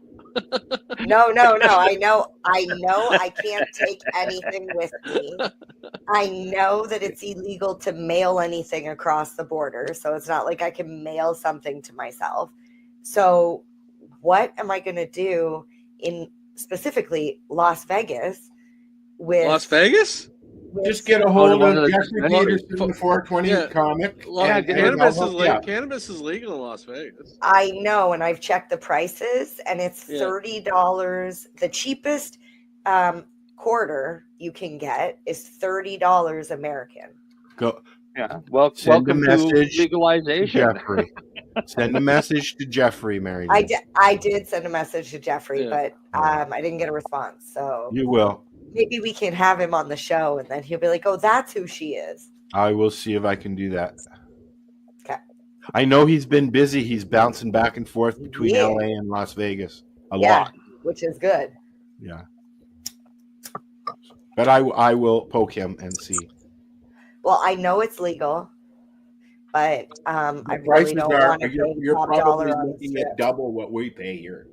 No. I know I can't take anything with me. I know that it's illegal to mail anything across the border, so it's not like I can mail something to myself. So what am I going to do in specifically Las Vegas with Las Vegas? Just get a hold one of of the- Jeffrey Peterson, the 420 Yeah. comic. Yeah, and cannabis I'll is help you out. cannabis is legal in Las Vegas. I know, and I've checked the prices, and it's Yeah. $30. The cheapest quarter you can get is $30 American. Go. Yeah. Well, Send a welcome message to legalization. Jeffrey. Send a message to Jeffrey, Mary. I did send a message to Jeffrey, Yeah. but I didn't get a response. So You will. maybe we can have him on the show, and then he'll be like, "Oh, that's who she is." I will see if I can do that. Okay. I know he's been busy. He's bouncing back and forth between Yeah. LA and Las Vegas a Yeah, lot. which is good. Yeah. But I will poke him and see. Well, I know it's legal, but I The really prices don't are want to pay you're top probably dollar on the looking at strip. double what we pay here.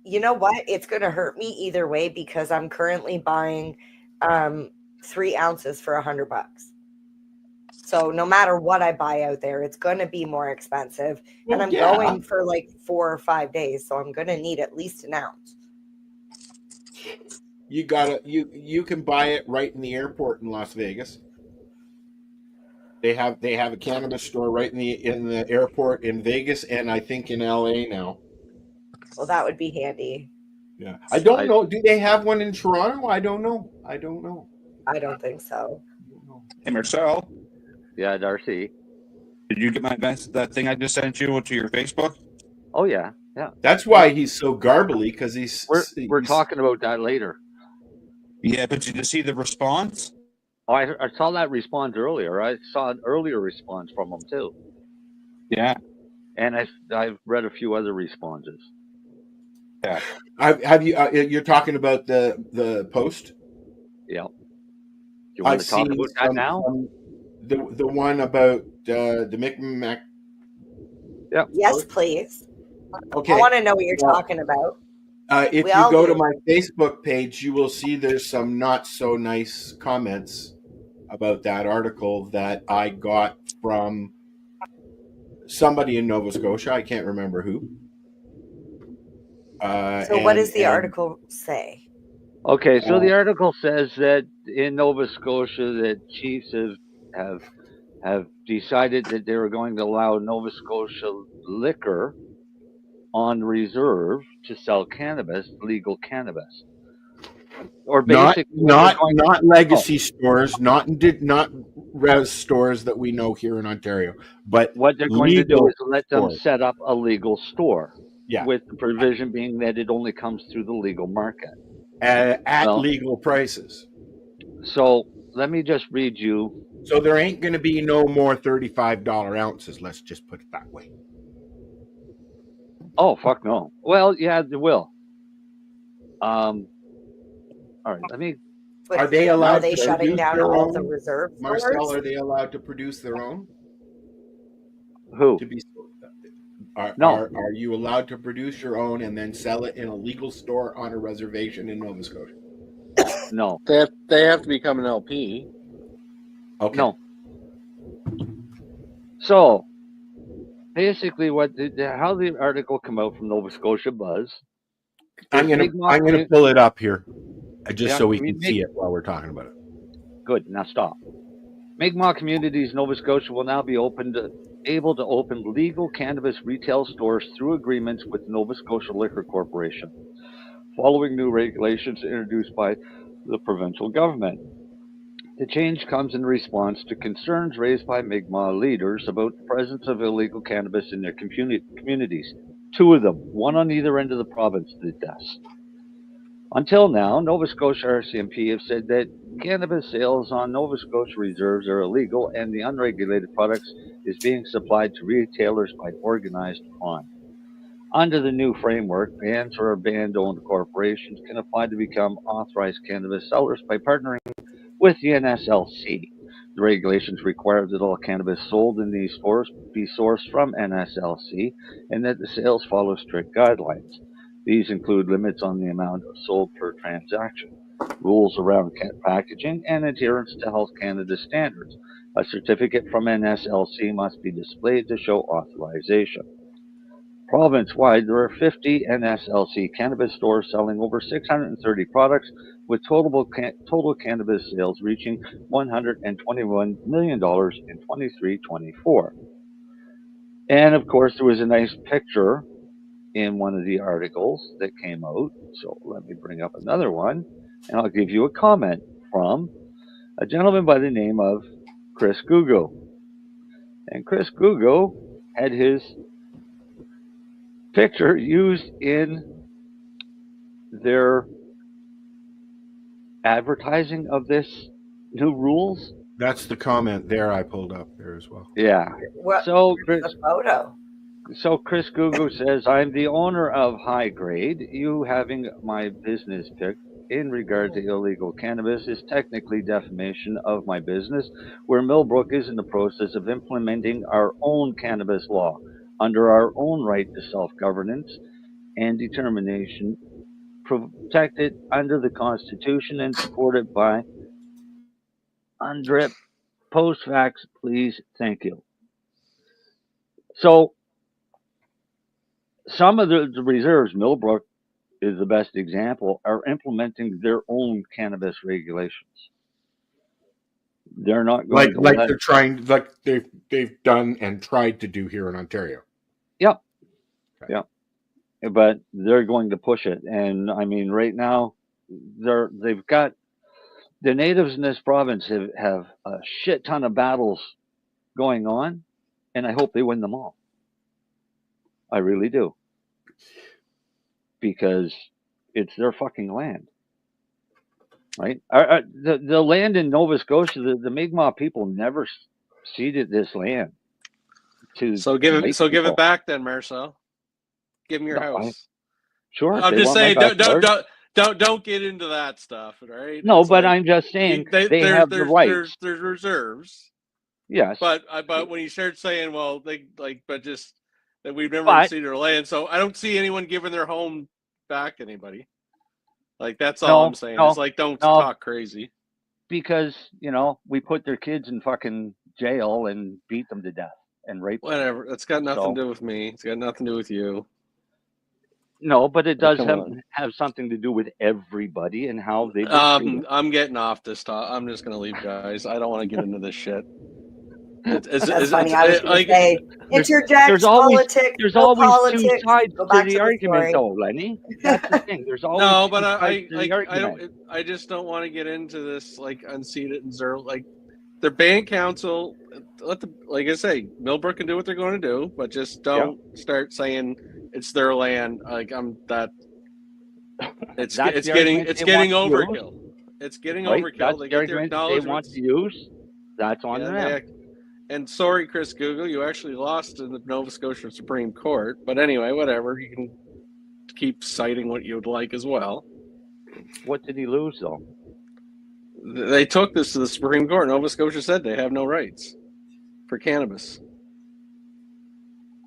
You know what? It's going to hurt me either way because I'm currently buying 3 ounces for $100. So no matter what I buy out there, it's going to be more expensive. Well, and I'm yeah. going for like 4 or 5 days, so I'm going to need at least an ounce. You can buy it right in the airport in Las Vegas. They have a cannabis store right in the airport in Vegas, and I think in LA now. Well, that would be handy. Yeah, I don't know. Do they have one in Toronto? I don't know. I don't think so. Hey, Marcel. Yeah, Darcy. Did you get that thing I just sent you to your Facebook? Oh yeah. That's why he's so garbly, because we're talking about that later. Yeah, but did you see the response? Oh, I saw that response earlier. I saw an earlier response from him too. Yeah. And I've read a few other responses. Yeah. Have you? You're talking about the post? Yeah. You want to talk about that now? The one about the Micmac. Yeah. Yes, please. Okay. I want to know what you're talking about. If you go to my Facebook page, you will see there's some not so nice comments about that article that I got from somebody in Nova Scotia. I can't remember who. So what does the article say? Okay, so the article says that in Nova Scotia that chiefs have decided that they were going to allow Nova Scotia liquor on reserve to sell cannabis, legal cannabis, or basically not legacy stores, not res stores that we know here in Ontario, but what they're going to do is let them stores. set up a legal store. Yeah. With the provision being that it only comes through the legal market at legal prices. So let me just read you. So there ain't going to be no more $35 ounces. Let's just put it that way. Oh, fuck no. Well, yeah, there will. All right, let me. Are they allowed? Are they shutting down all the reserve stores? Marcel, are they allowed to produce their own? Who? To be sold? No. Are you allowed to produce your own and then sell it in a legal store on a reservation in Nova Scotia? No. They have to become an LP. Okay. No. So basically, how the article come out from Nova Scotia Buzz? I'm gonna pull it up here, just so we can see it while we're talking about it. Good. Now stop. Mi'kmaq Communities Nova Scotia will now be able to open legal cannabis retail stores through agreements with Nova Scotia Liquor Corporation, following new regulations introduced by the provincial government. The change comes in response to concerns raised by Mi'kmaq leaders about the presence of illegal cannabis in their communities. 2 of them, one on either end of the province, did this. Until now, Nova Scotia RCMP have said that cannabis sales on Nova Scotia reserves are illegal and the unregulated products is being supplied to retailers by organized crime. Under the new framework, bans or band-owned corporations can apply to become authorized cannabis sellers by partnering with the NSLC. The regulations require that all cannabis sold in these stores be sourced from NSLC and that the sales follow strict guidelines. These include limits on the amount sold per transaction, rules around packaging, and adherence to Health Canada standards. A certificate from NSLC must be displayed to show authorization. Province-wide, there are 50 NSLC cannabis stores selling over 630 products, with total cannabis sales reaching $121 million in 23-24. And of course, there was a nice picture in one of the articles that came out. So let me bring up another one, and I'll give you a comment from a gentleman by the name of Chris Gugo. And Chris Gugo had his picture used in their advertising of this new rules. That's the comment there I pulled up there as well. Yeah. So the photo. So Chris Gugu says, I'm the owner of High Grade. You having my business in regard to illegal cannabis is technically defamation of my business, where Millbrook is in the process of implementing our own cannabis law under our own right to self-governance and determination, protected under the Constitution and supported by UNDRIP. Post-vax, please, thank you. So, some of the reserves, Millbrook is the best example, are implementing their own cannabis regulations. They're not going to like they're trying, like they've done and tried to do here in Ontario. Yep. Okay. Yep. But they're going to push it, and I mean, right now, they've got the natives in this province have a shit ton of battles going on, and I hope they win them all. I really do. Because it's their fucking land. Right? The land in Nova Scotia, the Mi'kmaq people never ceded this land to. So give it back then, Marcel. Give them your house. Sure. I'm just saying, don't get into that stuff, right? No, it's but like, I'm just saying they have the rights. There's reserves. Yes. But when you start saying, well, that we've never ceded our land, so I don't see anyone giving their home back to anybody. Like, that's all I'm saying. It's like, don't talk crazy. Because, we put their kids in fucking jail and beat them to death and rape them. Whatever. That's got nothing to do with me. It's got nothing to do with you. No, but it does have something to do with everybody and how they. I'm getting off this talk. I'm just gonna leave, guys. I don't want to get into this shit. That's funny. I was going to say, interject politics. There's always two sides to the argument, though, Lennie. That's the thing. There's always no, but I just don't want to get into this like unceded and zero. Like, their band council, like I say, Millbrook can do what they're going to do, but just don't start saying it's their land. Like it's getting overkill. It's getting overkill. That's they get their acknowledgments. They want to use. That's on them. And sorry, Chris Google, you actually lost in the Nova Scotia Supreme Court. But anyway, whatever. You can keep citing what you'd like as well. What did he lose, though? They took this to the Supreme Court. Nova Scotia said they have no rights for cannabis. It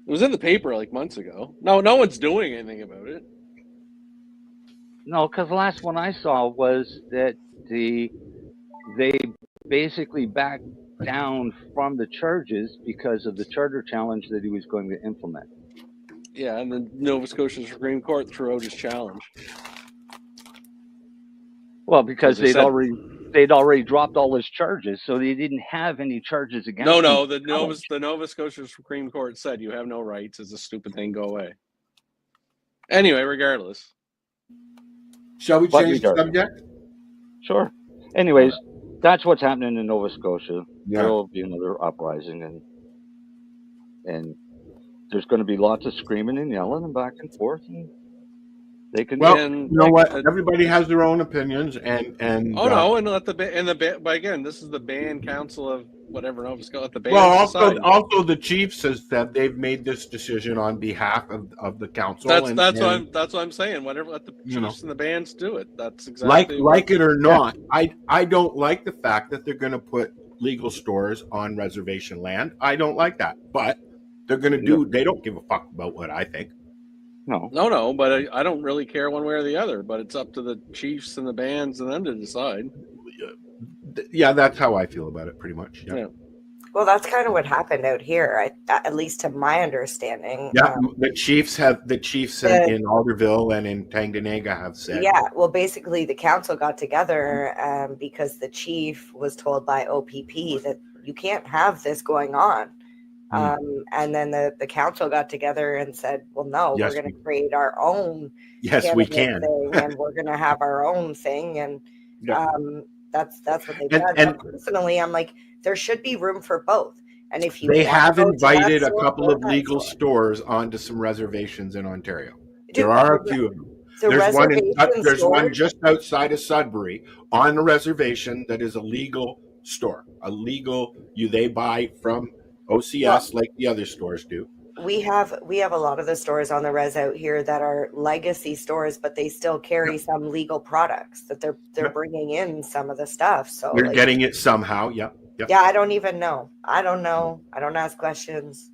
was in the paper like months ago. No one's doing anything about it. No, because the last one I saw was that they basically backed down from the charges because of the charter challenge that he was going to implement. Yeah, and the Nova Scotia Supreme Court threw out his challenge. Well, because they'd already dropped all his charges, so they didn't have any charges against him. No, the Nova Scotia Supreme Court said you have no rights. It's a stupid thing. Go away. Anyway, regardless. Shall we change the subject? Sure. Anyways, that's what's happening in Nova Scotia. Yeah. There will be another uprising, and there's going to be lots of screaming and yelling and back and forth. And they can. Well, you know what? Everybody has their own opinions, and but again, this is the band council of whatever Nova Scotia. Let the band. Well, also the chief says that they've made this decision on behalf of the council. That's what I'm saying. Whatever, let the chiefs and the bands do it. That's exactly like it or not. I don't like the fact that they're going to put legal stores on reservation land. I don't like that, but they're going to do. They don't give a fuck about what I think. No, but I don't really care one way or the other. But it's up to the chiefs and the bands and them to decide. Yeah, that's how I feel about it, pretty much. Yeah. Well, that's kind of what happened out here, at least to my understanding. Yeah, the chiefs in Alderville and in Tanganyika have said. Yeah, well, basically, the council got together because the chief was told by OPP that you can't have this going on. And then the council got together and said, well, no, we're going to create our own. Yes, we can. Thing, and we're going to have our own thing. And that's what they've done. And personally, I'm like, there should be room for both. And if they have invited a couple of legal stores onto some reservations in Ontario. There are a few of them. There's one just outside of Sudbury on a reservation that is a legal store. They buy from OCS like the other stores do. we have a lot of the stores on the res out here that are legacy stores, but they still carry some legal products that they're bringing in some of the stuff. So you're getting it somehow. Yep. Yeah, I don't even know. I don't know. I don't ask questions.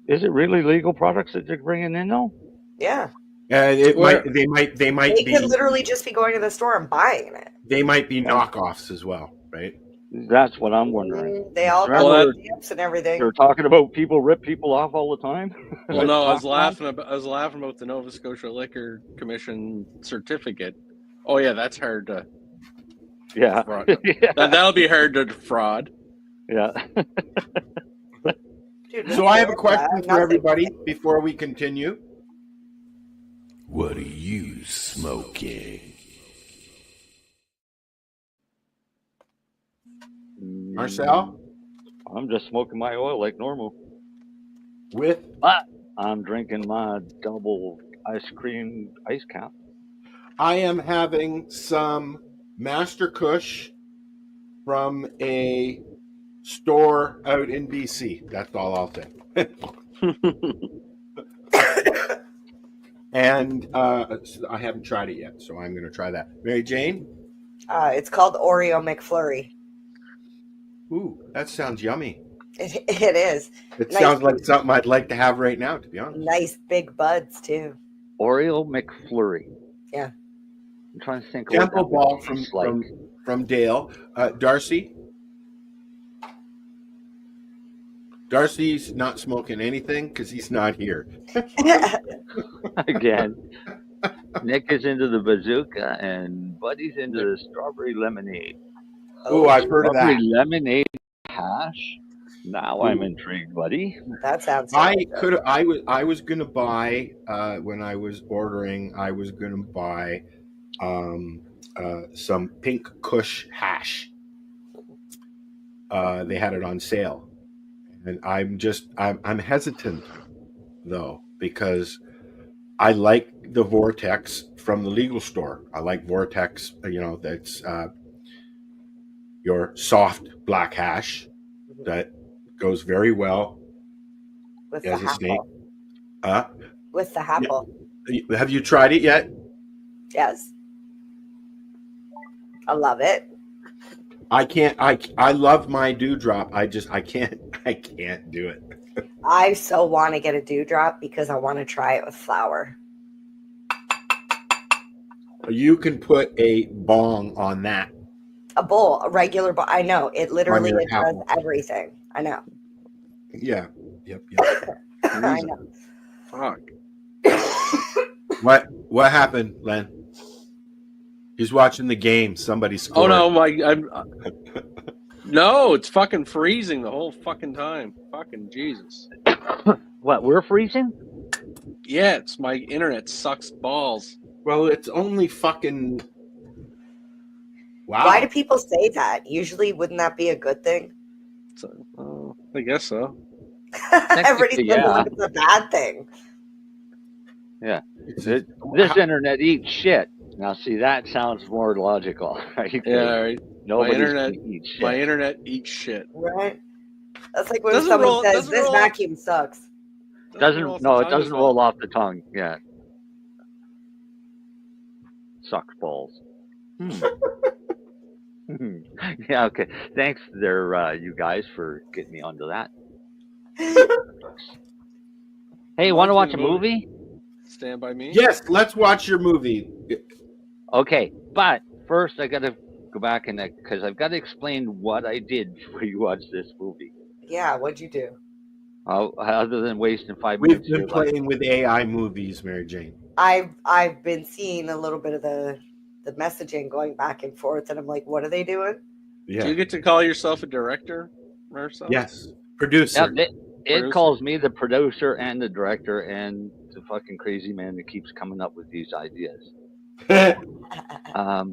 Is it really legal products that they're bringing in though? Yeah. They might They be. could literally just be going to the store and buying it. They might be knockoffs as well, right? That's what I'm wondering. They all got the stamps and everything. They're talking about people rip people off all the time. Well, no, I was laughing about the Nova Scotia Liquor Commission certificate. Oh yeah, that's hard to. Yeah. Yeah. That'll be hard to fraud. Yeah. Dude, So I have a question for everybody before we continue. What are you smoking? Marcel? I'm just smoking my oil like normal. But I'm drinking my double ice cream ice cap. I am having some Master Kush from a store out in BC. That's all I'll say. And I haven't tried it yet, so I'm going to try that. Mary Jane? It's called Oreo McFlurry. Ooh, that sounds yummy. It is. It sounds like something I'd like to have right now, to be honest. Nice big buds, too. Oreo McFlurry. Yeah. I'm trying to think. Temple Ball from Dale. Darcy? Darcy's not smoking anything because he's not here. Again. Nick is into the bazooka and Buddy's into the strawberry lemonade. Oh, I've heard of that. Strawberry lemonade hash. Now I'm intrigued, Buddy. That sounds. I was gonna buy when I was ordering. I was gonna buy some pink Kush hash. They had it on sale, and I'm hesitant though because I like the Vortex from the legal store. I like Vortex. That's your soft black hash that goes very well with as the a snake. With the apple. Yeah. Have you tried it yet? Yes. I love it. I can't. I love my dewdrop. I can't do it. I so want to get a dewdrop because I want to try it with flour. You can put a bong on that. A bowl, a regular bowl. I know. It literally your does apple. everything. I know. Yeah. Yep. I know. Fuck. What happened, Len? He's watching the game. Somebody scored. Oh no, no, it's fucking freezing the whole fucking time. Fucking Jesus. What, we're freezing? Yeah, it's my internet sucks balls. Well, it's only fucking. Wow. Why do people say that? Usually, wouldn't that be a good thing? So, I guess so. Everybody's like it's a bad thing. Yeah. This internet eats shit. Now, see, that sounds more logical, right? Yeah, right. My internet eats shit. Right. That's like when someone says, this vacuum sucks. It doesn't roll off the tongue. Yeah. Sucks balls. Yeah, okay. Thanks there, you guys, for getting me onto that. Hey, want to watch a movie? Stand By Me? Yes, let's watch your movie. Okay, but first I got to go back and because I've got to explain what I did before you watch this movie. Yeah, what'd you do? Other than wasting 5 minutes. We've been playing with AI movies, Mary Jane. I've been seeing a little bit of the messaging going back and forth, and I'm like, what are they doing? Yeah. Do you get to call yourself a director, Marcel? Yes, producer. Yep, it calls me the producer and the director and the fucking crazy man that keeps coming up with these ideas. All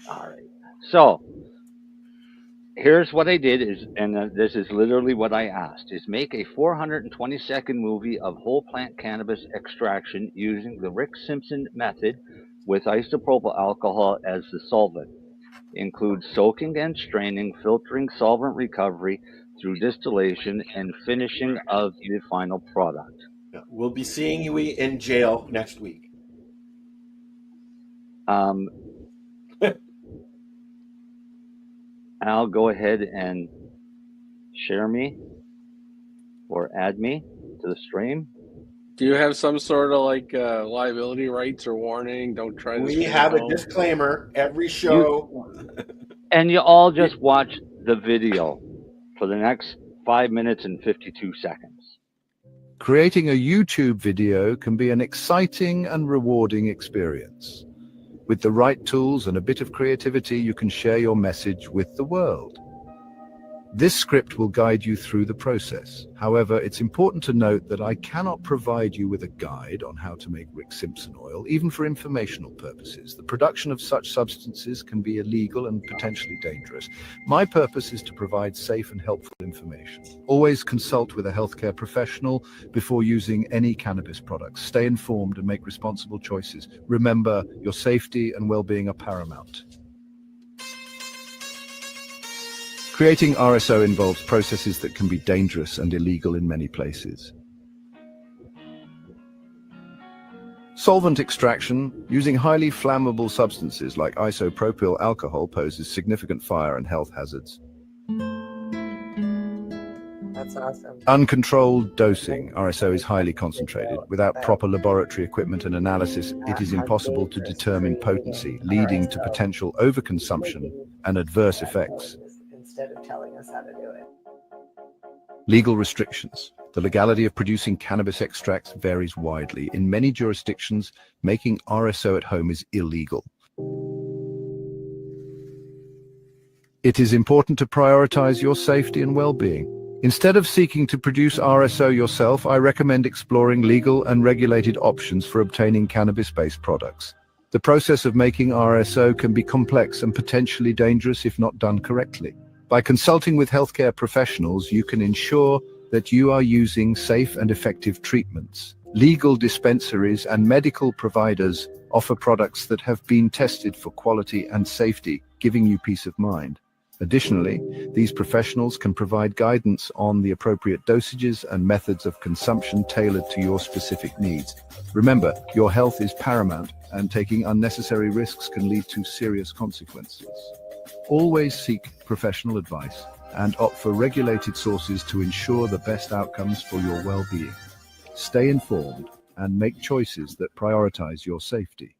right. So here's what I did and this is literally what I asked, is make a 420-second movie of whole plant cannabis extraction using the Rick Simpson method with isopropyl alcohol as the solvent. includes soaking and straining, filtering, solvent recovery through distillation, and finishing of the final product. We'll be seeing you in jail next week. I'll go ahead and share me or add me to the stream. Do you have some sort of like liability rights or warning? Don't try this. We have a disclaimer every show. And you all just watch the video for the next 5 minutes and 52 seconds. Creating a YouTube video can be an exciting and rewarding experience. With the right tools and a bit of creativity, you can share your message with the world. This script will guide you through the process. However, it's important to note that I cannot provide you with a guide on how to make Rick Simpson oil, even for informational purposes. The production of such substances can be illegal and potentially dangerous. My purpose is to provide safe and helpful information. Always consult with a healthcare professional before using any cannabis products. Stay informed and make responsible choices. Remember, your safety and well-being are paramount. Creating RSO involves processes that can be dangerous and illegal in many places. Solvent extraction using highly flammable substances like isopropyl alcohol poses significant fire and health hazards. That's awesome. Uncontrolled dosing. RSO is highly concentrated. Without proper laboratory equipment and analysis, it is impossible to determine potency, leading to potential overconsumption and adverse effects. Instead of telling us how to do it. Legal restrictions. The legality of producing cannabis extracts varies widely. In many jurisdictions, making RSO at home is illegal. It is important to prioritize your safety and well-being. Instead of seeking to produce RSO yourself, I recommend exploring legal and regulated options for obtaining cannabis-based products. The process of making RSO can be complex and potentially dangerous if not done correctly. By consulting with healthcare professionals, you can ensure that you are using safe and effective treatments. Legal dispensaries and medical providers offer products that have been tested for quality and safety, giving you peace of mind. Additionally, these professionals can provide guidance on the appropriate dosages and methods of consumption tailored to your specific needs. Remember, your health is paramount, and taking unnecessary risks can lead to serious consequences. Always seek professional advice and opt for regulated sources to ensure the best outcomes for your well-being. Stay informed and make choices that prioritize your safety.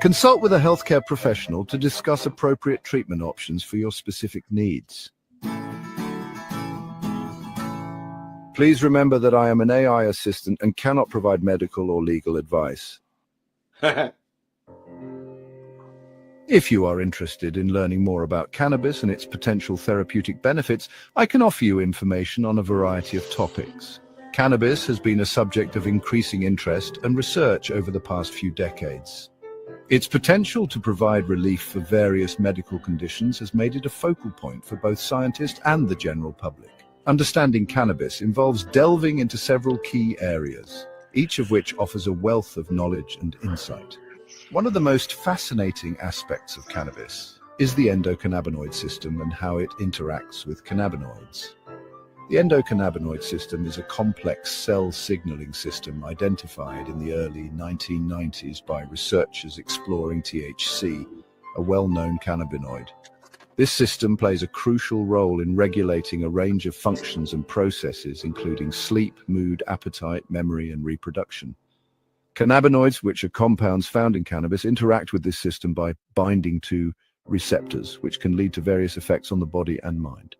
Consult with a healthcare professional to discuss appropriate treatment options for your specific needs. Please remember that I am an AI assistant and cannot provide medical or legal advice. If you are interested in learning more about cannabis and its potential therapeutic benefits, I can offer you information on a variety of topics. Cannabis has been a subject of increasing interest and research over the past few decades. Its potential to provide relief for various medical conditions has made it a focal point for both scientists and the general public. Understanding cannabis involves delving into several key areas, each of which offers a wealth of knowledge and insight. One of the most fascinating aspects of cannabis is the endocannabinoid system and how it interacts with cannabinoids. The endocannabinoid system is a complex cell signaling system identified in the early 1990s by researchers exploring THC, a well-known cannabinoid. This system plays a crucial role in regulating a range of functions and processes, including sleep, mood, appetite, memory, and reproduction. Cannabinoids, which are compounds found in cannabis, interact with this system by binding to receptors, which can lead to various effects on the body and mind.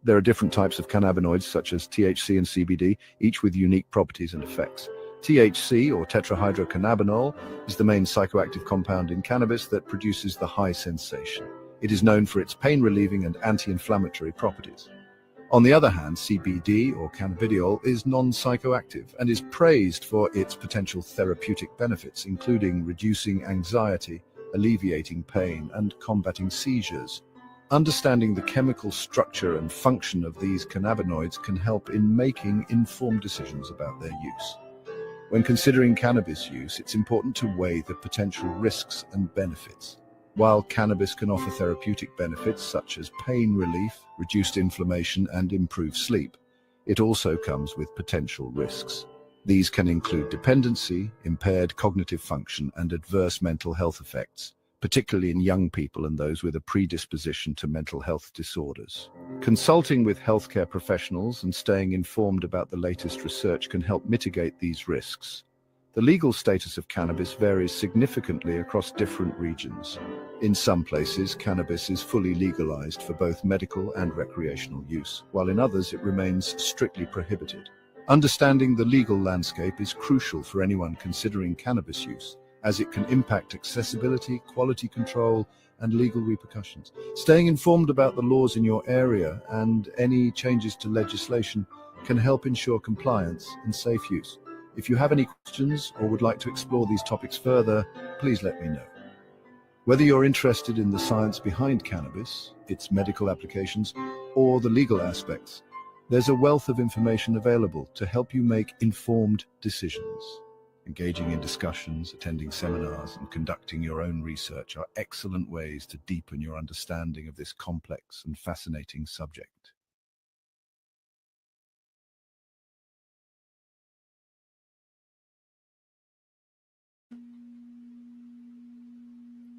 There are different types of cannabinoids, such as THC and CBD, each with unique properties and effects. THC, or tetrahydrocannabinol, is the main psychoactive compound in cannabis that produces the high sensation. It is known for its pain-relieving and anti-inflammatory properties. On the other hand, CBD, or cannabidiol, is non-psychoactive and is praised for its potential therapeutic benefits, including reducing anxiety, alleviating pain, and combating seizures. Understanding the chemical structure and function of these cannabinoids can help in making informed decisions about their use. When considering cannabis use, it's important to weigh the potential risks and benefits. While cannabis can offer therapeutic benefits such as pain relief, reduced inflammation, and improved sleep, it also comes with potential risks. These can include dependency, impaired cognitive function, and adverse mental health effects, particularly in young people and those with a predisposition to mental health disorders. Consulting with healthcare professionals and staying informed about the latest research can help mitigate these risks. The legal status of cannabis varies significantly across different regions. In some places, cannabis is fully legalized for both medical and recreational use, while in others it remains strictly prohibited. Understanding the legal landscape is crucial for anyone considering cannabis use, as it can impact accessibility, quality control, and legal repercussions. Staying informed about the laws in your area and any changes to legislation can help ensure compliance and safe use. If you have any questions or would like to explore these topics further, please let me know. Whether you're interested in the science behind cannabis, its medical applications, or the legal aspects, there's a wealth of information available to help you make informed decisions. Engaging in discussions, attending seminars, and conducting your own research are excellent ways to deepen your understanding of this complex and fascinating subject.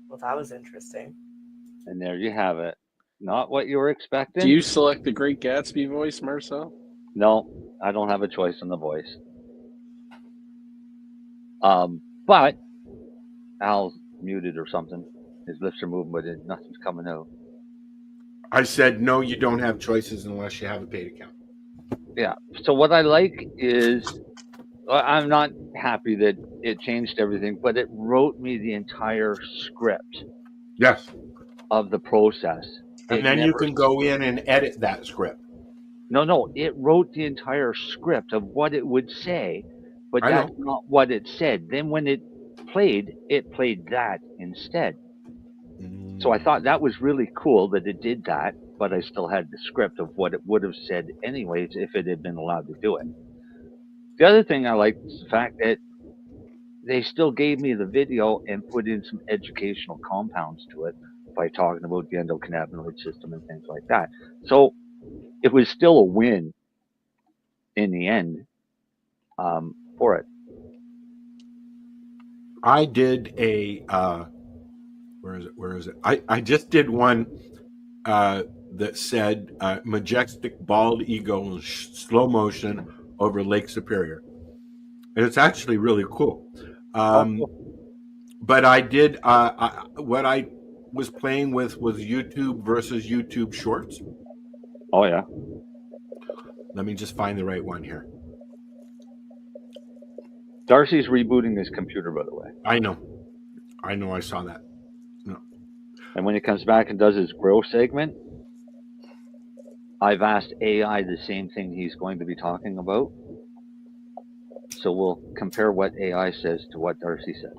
Well, that was interesting. And there you have it. Not what you were expecting. Do you select the Great Gatsby voice, Marcel? No, I don't have a choice in the voice. But Al's muted or something. His lips are moving, but nothing's coming out. I said, no, you don't have choices unless you have a paid account. Yeah. So what I like is, I'm not happy that it changed everything, but it wrote me the entire script. Yes. Of the process. And then you can go in and edit that script. No, it wrote the entire script of what it would say, but that's not what it said. Then when it played that instead. So I thought that was really cool that it did that, but I still had the script of what it would have said anyways if it had been allowed to do it. The other thing I liked is the fact that they still gave me the video and put in some educational compounds to it by talking about the endocannabinoid system and things like that. So it was still a win in the end for it. I did a where is it? I just did one that said majestic bald eagle in slow motion over Lake Superior, and it's actually really cool. But I did what I was playing with was YouTube versus YouTube Shorts. Oh yeah. Let me just find the right one here. Darcy's rebooting his computer, by the way. I know. I saw that. No. And when he comes back and does his grow segment, I've asked AI the same thing he's going to be talking about. So we'll compare what AI says to what Darcy says.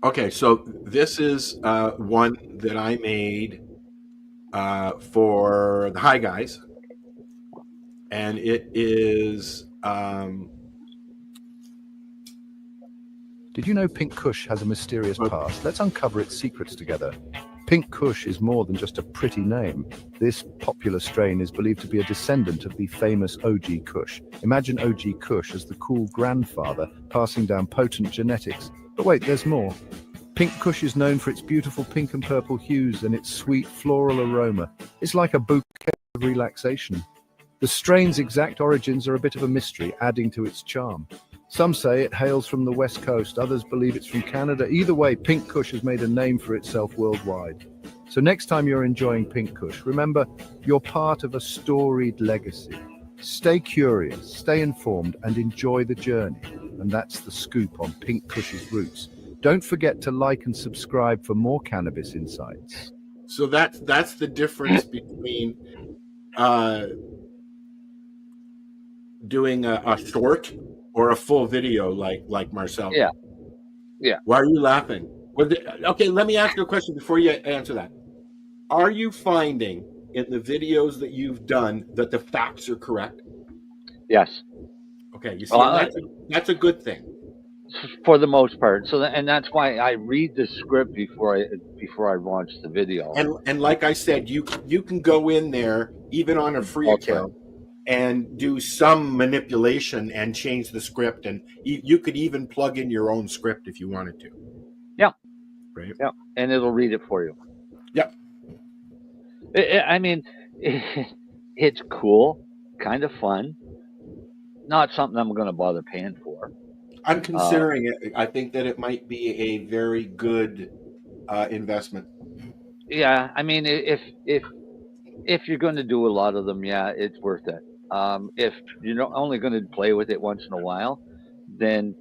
Okay, so this is one that I made for the Hi Guys. And it is... Did you know Pink Kush has a mysterious past? Let's uncover its secrets together. Pink Kush is more than just a pretty name. This popular strain is believed to be a descendant of the famous OG Kush. Imagine OG Kush as the cool grandfather passing down potent genetics. But wait, there's more. Pink Kush is known for its beautiful pink and purple hues and its sweet floral aroma. It's like a bouquet of relaxation. The strain's exact origins are a bit of a mystery, adding to its charm. Some say it hails from the West Coast, others believe it's from Canada. Either way, Pink Kush has made a name for itself worldwide. So next time you're enjoying Pink Kush, remember you're part of a storied legacy. Stay curious, stay informed, and enjoy the journey. And that's the scoop on Pink Kush's roots. Don't forget to like and subscribe for more cannabis insights. So that's the difference between doing a short or a full video like Marcel. Yeah. Why are you laughing? Okay, let me ask you a question before you answer that. Are you finding in the videos that you've done that the facts are correct? Yes. Okay, you see, that's a good thing. for the most part. So, and that's why I read the script before I launch the video. And like I said, you can go in there even on a free account and do some manipulation and change the script, and you could even plug in your own script if you wanted to. Yeah. Right. Yeah, and it'll read it for you. Yep. I mean, it's cool, kind of fun. Not something I'm going to bother paying for. I'm considering it. I think that it might be a very good investment. Yeah, I mean, if you're going to do a lot of them, yeah, it's worth it. If you're only going to play with it once in a while, then,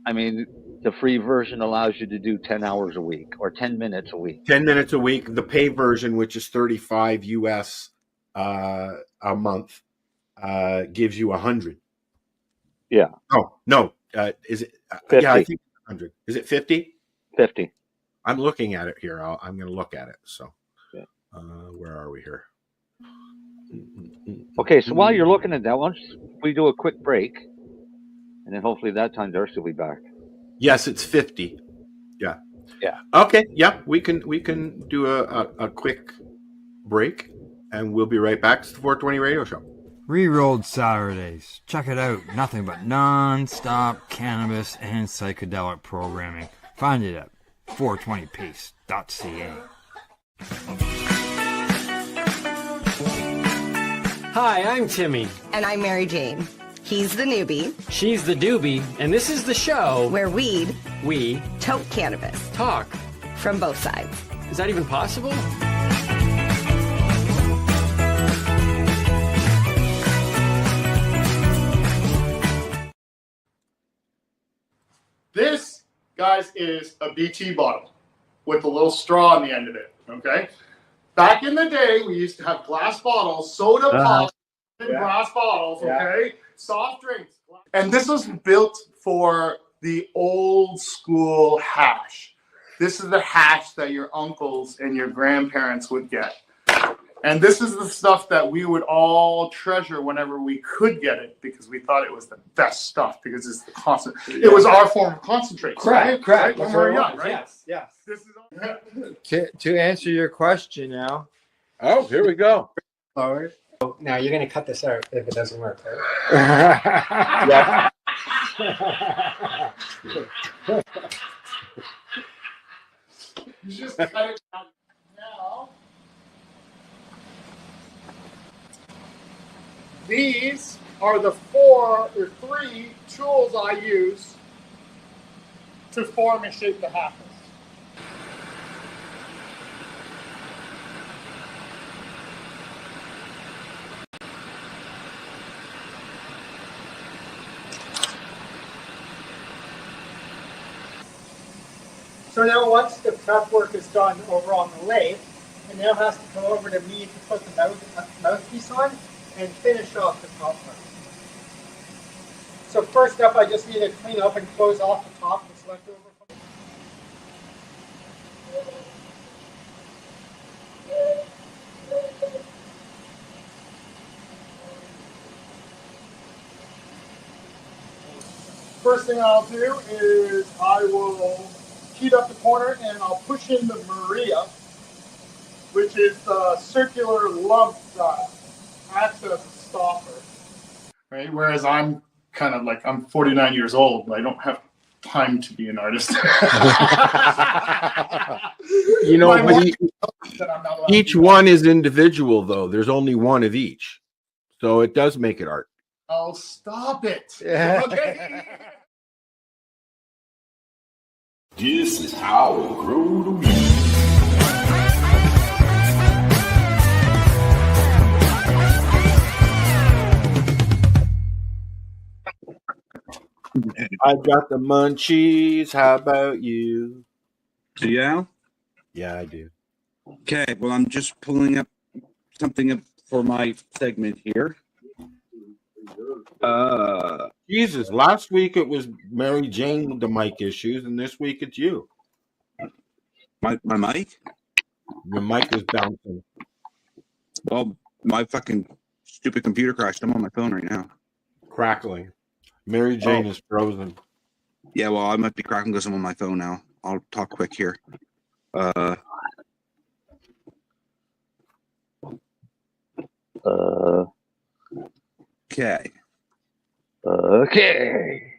I mean, the free version allows you to do 10 hours a week or 10 minutes a week. 10 minutes a week. The pay version, which is $35 US a month, gives you 100. Yeah. Oh, no. Is it? 50. Yeah, I think 100. Is it 50? 50. I'm looking at it here. I'm going to look at it. So, yeah. Where are we here? Okay, so while you're looking at that, why don't we do a quick break, and then hopefully that time Darcy will be back. Yes, it's 50. Yeah. Yeah. Okay. Yeah, we can do a quick break, and we'll be right back. It's the 420 Radio Show. Rerolled Saturdays. Check it out. Nothing but non-stop cannabis and psychedelic programming. Find it at 420peace.ca. Hi, I'm Timmy. And I'm Mary Jane. He's the newbie. She's the doobie. And this is the show where we tote cannabis. Talk. From both sides. Is that even possible? This, guys, is a BT bottle with a little straw on the end of it, okay? Back in the day, we used to have glass bottles, soda pop in glass bottles, okay? Soft drinks. And this was built for the old school hash. This is the hash that your uncles and your grandparents would get. And this is the stuff that we would all treasure whenever we could get it, because we thought it was the best stuff, because it's the constant. It was our form of concentrate. Correct. Right? When we were young, right? Yes. This is to answer your question now. Oh, here we go. Forward. Now you're going to cut this out if it doesn't work, right? Yeah. You just cut it out now. These are the 3 tools I use to form and shape the hashes. So now once the prep work is done over on the lathe, it now has to come over to me to put the mouthpiece on and finish off the top part. So first up, I just need to clean up and close off the top that's left over. First thing I'll do is I will heat up the corner and I'll push in the Maria, which is the circular love that acts as a stopper. Right? Whereas I'm kind of like, I'm 49 years old, but I don't have time to be an artist. You know, but each one is individual, though. There's only one of each. So it does make it art. Oh, stop it. Okay. This is how we grow the weed. I've got the munchies. How about you? Do you? Yeah, I do. Okay, well, I'm just pulling up something up for my segment here. Jesus, last week it was Mary Jane with the mic issues, and this week it's you. My mic? Your mic is bouncing. Well, my fucking stupid computer crashed. I'm on my phone right now. Crackling. Mary Jane is frozen. Yeah, well, I might be cracking because I'm on my phone now. I'll talk quick here. Okay. Okay.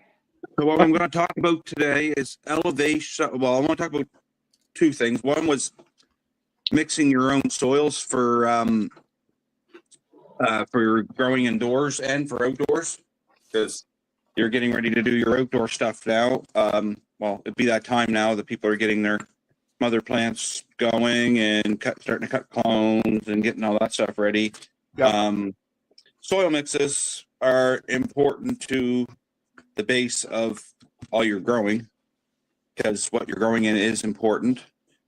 So what I'm going to talk about today is elevation. Well, I want to talk about two things. One was mixing your own soils for growing indoors and for outdoors, because you're getting ready to do your outdoor stuff now. Well, it'd be that time now that people are getting their mother plants going and starting to cut clones and getting all that stuff ready. Yep. Soil mixes are important to the base of all your growing, because what you're growing in is important,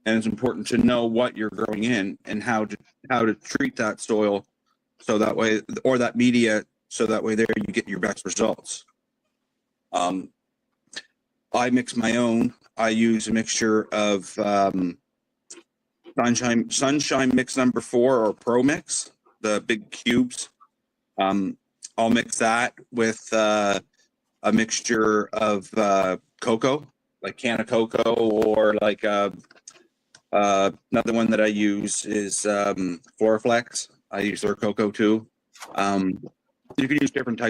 and it's important to know what you're growing in and how to treat that soil, so that way, or that media, so that way there you get your best results. I mix my own. I use a mixture of Sunshine Mix number 4 or Pro Mix, the big cubes. I'll mix that with a mixture of cocoa, like can of cocoa, or like another one that I use is Floraflex. I use their cocoa too. You can use different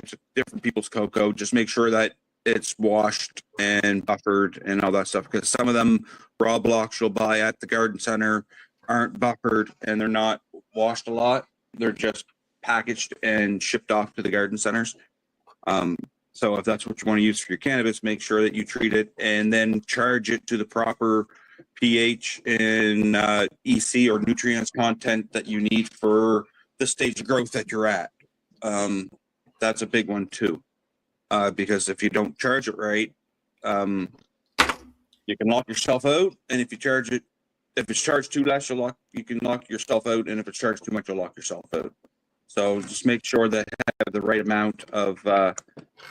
people's cocoa. Just make sure that it's washed and buffered and all that stuff, because some of them raw blocks you'll buy at the garden center aren't buffered and they're not washed a lot. They're just packaged and shipped off to the garden centers. So if that's what you want to use for your cannabis, make sure that you treat it and then charge it to the proper pH and EC or nutrients content that you need for the stage of growth that you're at. That's a big one too, because if you don't charge it right, you can lock yourself out. And if you charge it, if it's charged too less, you can lock yourself out. And if it's charged too much, you'll lock yourself out. So just make sure that you have the right amount of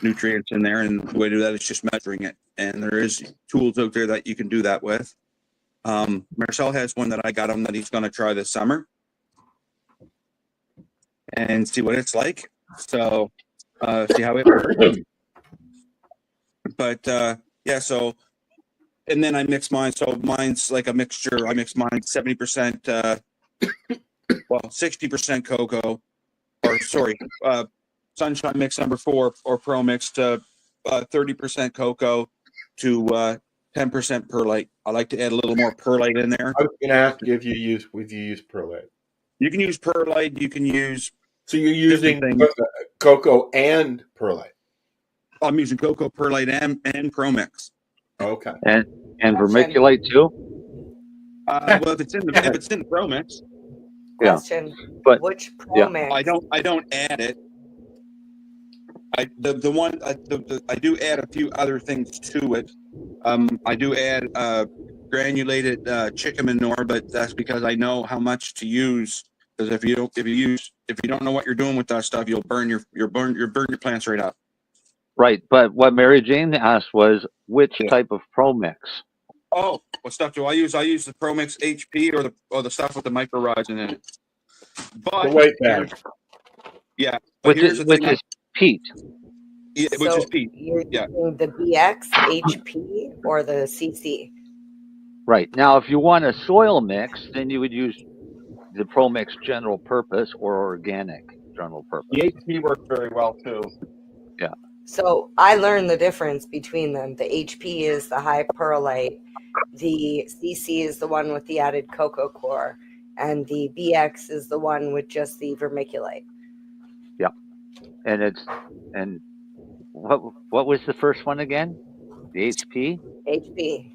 nutrients in there, and the way to do that is just measuring it. And there is tools out there that you can do that with. Marcel has one that I got him that he's going to try this summer and see what it's like. So see how it works. But yeah, so, and then I mix mine. So mine's like a mixture. I mix mine 70%, well, 60% cocoa, or sorry, Sunshine Mix number 4 or Pro Mix to 30% cocoa to 10% perlite. I like to add a little more perlite in there. I was going to ask you if you use perlite. You can use perlite. You can use. So you're using cocoa and perlite. I'm using cocoa, perlite, and Pro Mix. Okay. And vermiculite too. Well, if it's in the Pro Mix. Question. Yeah. But which Pro Mix? I don't add it. I do add a few other things to it. I do add granulated chicken manure, but that's because I know how much to use. Because if you don't know what you're doing with that stuff, you'll burn your plants right up. Right, but what Mary Jane asked was which type of Pro Mix. Oh, what stuff do I use? I use the Pro Mix HP or the stuff with the microrizin in it. But the white bag. Yeah, which is peat. Yeah, which is peat. You're using the BX, HP, or the CC. Right. Now, if you want a soil mix, then you would use the Pro Mix general purpose or organic general purpose. The HP works very well too. Yeah. So I learned the difference between them. The HP is the high perlite. The CC is the one with the added cocoa core. And the BX is the one with just the vermiculite. Yeah. And what was the first one again? The HP? HP.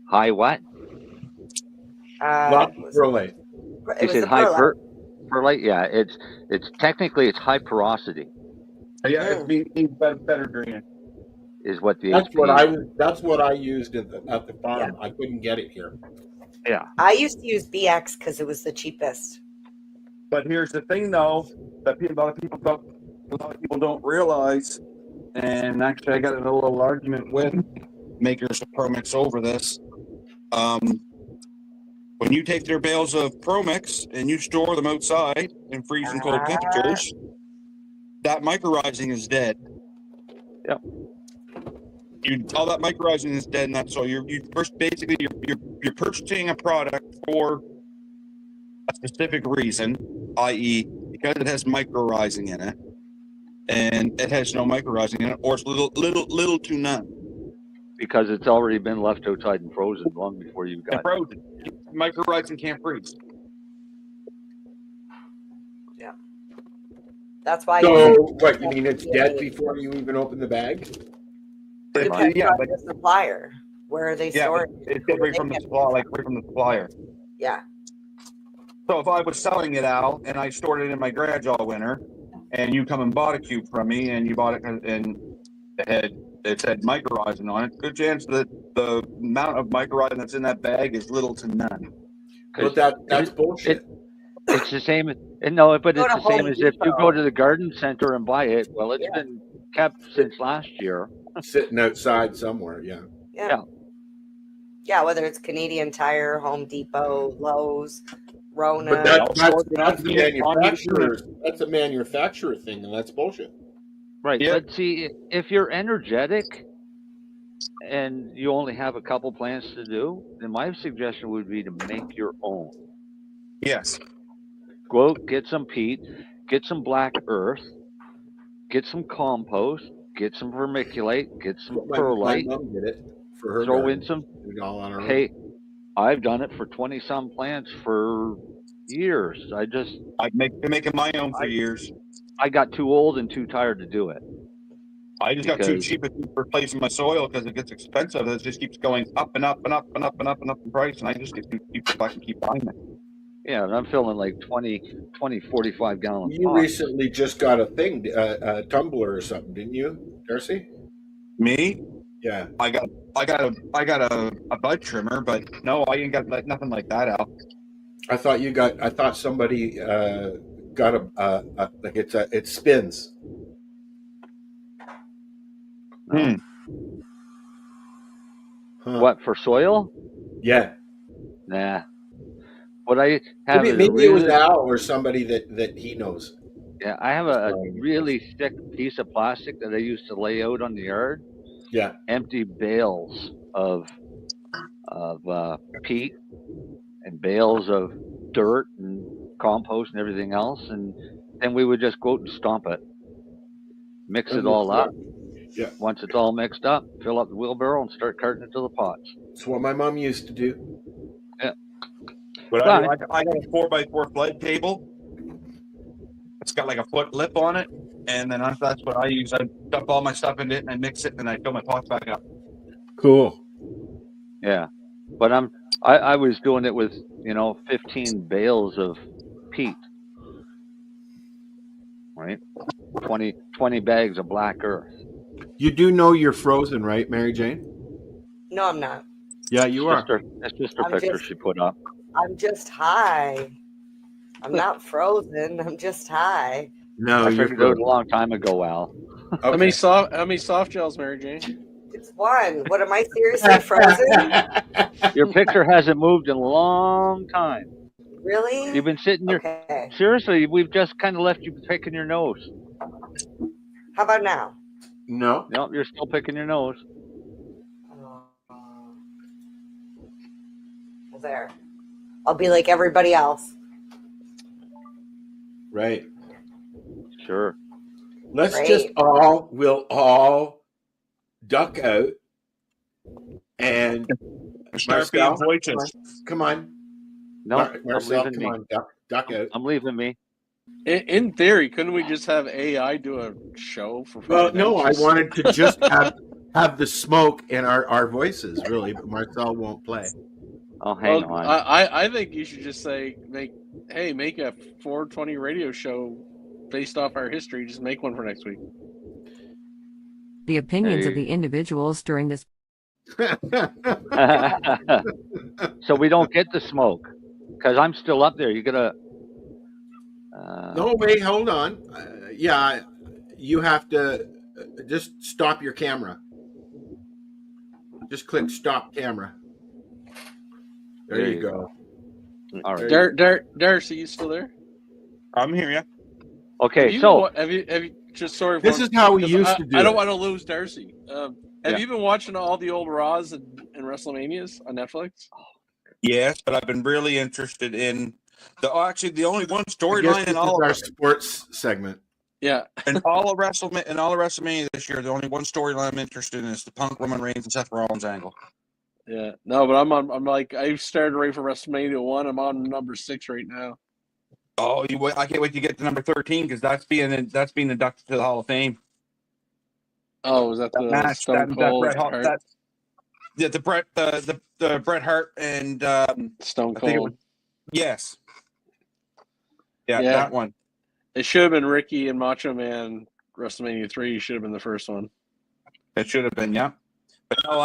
High what? Not perlite. You said high perlite? Yeah, it's technically it's high porosity. Yeah, it means better drainage. Is what the that's what I used at the farm. Yeah. I couldn't get it here. Yeah. I used to use BX because it was the cheapest. But here's the thing, though, that a lot of people don't realize, and actually I got in a little argument with makers of Pro Mix over this. When you take their bales of Pro Mix and you store them outside in freezing cold temperatures, that microrizing is dead. Yep. all that mycorrhizin is dead in that soil. You're purchasing a product for a specific reason, i.e., because it has mycorrhizin in it, and it has no mycorrhizin in it, or it's little to none. Because it's already been left outside and frozen long before you got frozen. Mycorrhizin can't freeze. Yeah. That's why. So, what, you mean it's dead before you even open the bag? Depends on the supplier. Where are they storing? It's right from the supplier, right from the supplier. Yeah. So if I was selling it out and I stored it in my garage all winter, and you come and bought a cube from me, and you bought it and it said mycorrhizin on it, good chance that the amount of mycorrhizin that's in that bag is little to none. But that's bullshit. It's the same. No, but it's the same as if you go to the garden center and buy it. Well, it's been kept since last year, sitting outside somewhere. Yeah. Yeah, whether it's Canadian Tire, Home Depot, Lowe's, Rona. But that's the manufacturer. That's a manufacturer thing, and that's bullshit. Right. Yeah. But see, if you're energetic and you only have a couple plants to do, then my suggestion would be to make your own. Yes. Go out, get some peat, get some black earth, get some compost, get some vermiculite, get some perlite. My mom did it for her. Throw garden. in some. All on her Hey, I've done it for 20-some plants for years. I've been making my own for years. I got too old and too tired to do it. I just got too cheap at replacing my soil because it gets expensive. It just keeps going up and up and up and up and up and up in price, and I just get too cheap to fucking keep buying it. Yeah, and I'm filling like 20, 45 gallon You pots. recently just got a thing, a tumbler or something, didn't you, Darcy? Me? Yeah. I got a bud trimmer, but no, I ain't got nothing like that out. I thought somebody got it spins. What, for soil? Yeah. Nah. What I have maybe it was Al or somebody that he knows. Yeah, I have a really thick piece of plastic that I used to lay out on the yard. Yeah. Empty bales of peat and bales of dirt and compost and everything else, and then we would just go out and stomp it, mix it all up. Yeah. Once it's all mixed up, fill up the wheelbarrow and start carting it to the pots. That's what my mom used to do. Yeah. But I got a 4x4 flood table. It's got like a foot lip on it, and then that's what I use. I dump all my stuff in it, and I mix it, and I fill my pots back up. Cool. Yeah, but I was doing it with 15 bales of peat, right? 20 bags of black earth. You do know you're frozen, right, Mary Jane? No, I'm not. Yeah, you are. That's just her picture she put up. I'm just high. I'm not frozen. I'm just high. No, I figured it out a long time ago, Al. Okay. How many soft gels, Mary Jane? It's one. What, am I seriously frozen? Your picture hasn't moved in a long time. Really? You've been sitting there. Okay. Seriously, we've just kind of left you picking your nose. How about now? No. No, you're still picking your nose. There. I'll be like everybody else. Right. Sure. We'll all duck out and Marcel, come on. No, Marcel, come on, duck out. I'm leaving me. In theory, couldn't we just have AI do a show for Friday? Well, no, I wanted to just have the smoke in our voices, really, but Marcel won't play. Oh, hang on. I think you should just make a 420 radio show based off our history. Just make one for next week. The opinions of the individuals during this. So we don't get the smoke because I'm still up there. You gotta. No, wait, hold on. Yeah, you have to just stop your camera. Just click stop camera. There you go. All right. Darcy, you still there? I'm here, yeah. Okay, have you just sorry. This is how we used to do I don't it. want to lose Darcy. Have you been watching all the old Raws and WrestleManias on Netflix? Yes, but I've been really interested in the only one storyline in all our of sports segment. Yeah, and all of WrestleMania this year, the only one storyline I'm interested in is the Punk, Roman Reigns, and Seth Rollins angle. Yeah, no, but I'm like I started right for WrestleMania 1. I'm on number 6 right now. Oh, I can't wait to get to number 13 because that's being inducted to the Hall of Fame. Oh, was that the match? Stone Cold Bret Hart? The Bret Hart and Stone I think it Cold. was, yes. Yeah, that one. It should have been Ricky and Macho Man. WrestleMania 3 should have been the first one. It should have been, yeah. But no,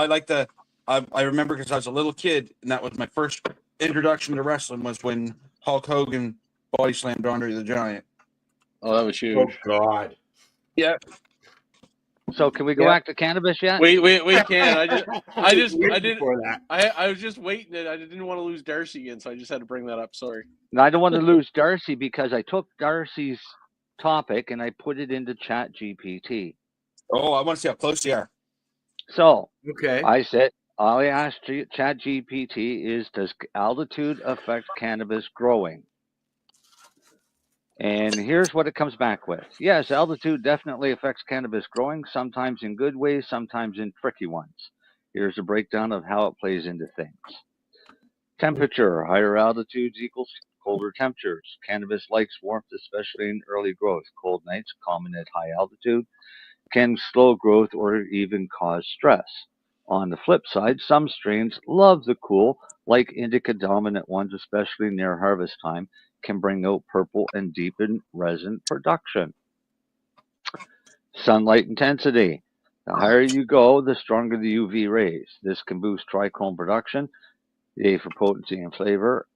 I remember because I was a little kid, and that was my first introduction to wrestling was when Hulk Hogan body slammed Andre the Giant. Oh, that was huge. Oh, God. Yeah. So can we go back to cannabis yet? We can. I was just waiting. I didn't want to lose Darcy again, so I just had to bring that up. Sorry. No, I don't want to lose Darcy because I took Darcy's topic and I put it into ChatGPT. Oh, I want to see how close you are. So okay, I said, I asked ChatGPT is, does altitude affect cannabis growing? And here's what it comes back with. Yes, altitude definitely affects cannabis growing, sometimes in good ways, sometimes in tricky ones. Here's a breakdown of how it plays into things. Temperature, higher altitudes equals colder temperatures. Cannabis likes warmth, especially in early growth. Cold nights, common at high altitude, can slow growth or even cause stress. On the flip side, some strains love the cool, like indica dominant ones, especially near harvest time, can bring out purple and deepen resin production. Sunlight intensity. The higher you go, the stronger the UV rays. This can boost trichome production, A for potency and flavor.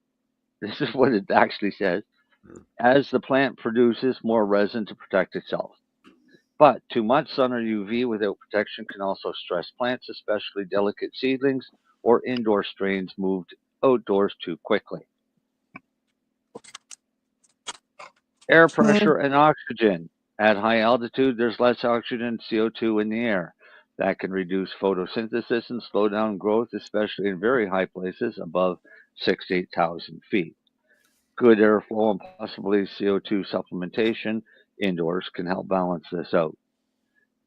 This is what it actually says. As the plant produces more resin to protect itself. But too much sun or UV without protection can also stress plants, especially delicate seedlings or indoor strains moved outdoors too quickly. Air pressure and oxygen. At high altitude, there's less oxygen, CO2 in the air. That can reduce photosynthesis and slow down growth, especially in very high places above 6,000 to 8,000 feet. Good airflow and possibly CO2 supplementation indoors can help balance this out.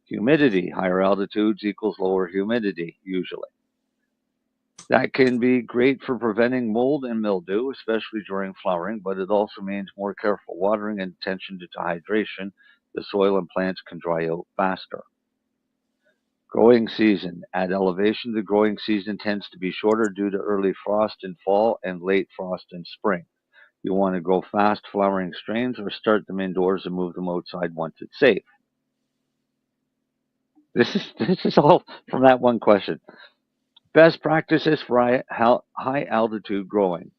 Humidity. Higher altitudes equals lower humidity, usually. That can be great for preventing mold and mildew, especially during flowering, but it also means more careful watering and attention to hydration. The soil and plants can dry out faster. Growing season. At elevation, the growing season tends to be shorter due to early frost in fall and late frost in spring. You want to grow fast flowering strains or start them indoors and move them outside once it's safe. This is all from that one question. Best practices for high altitude growing.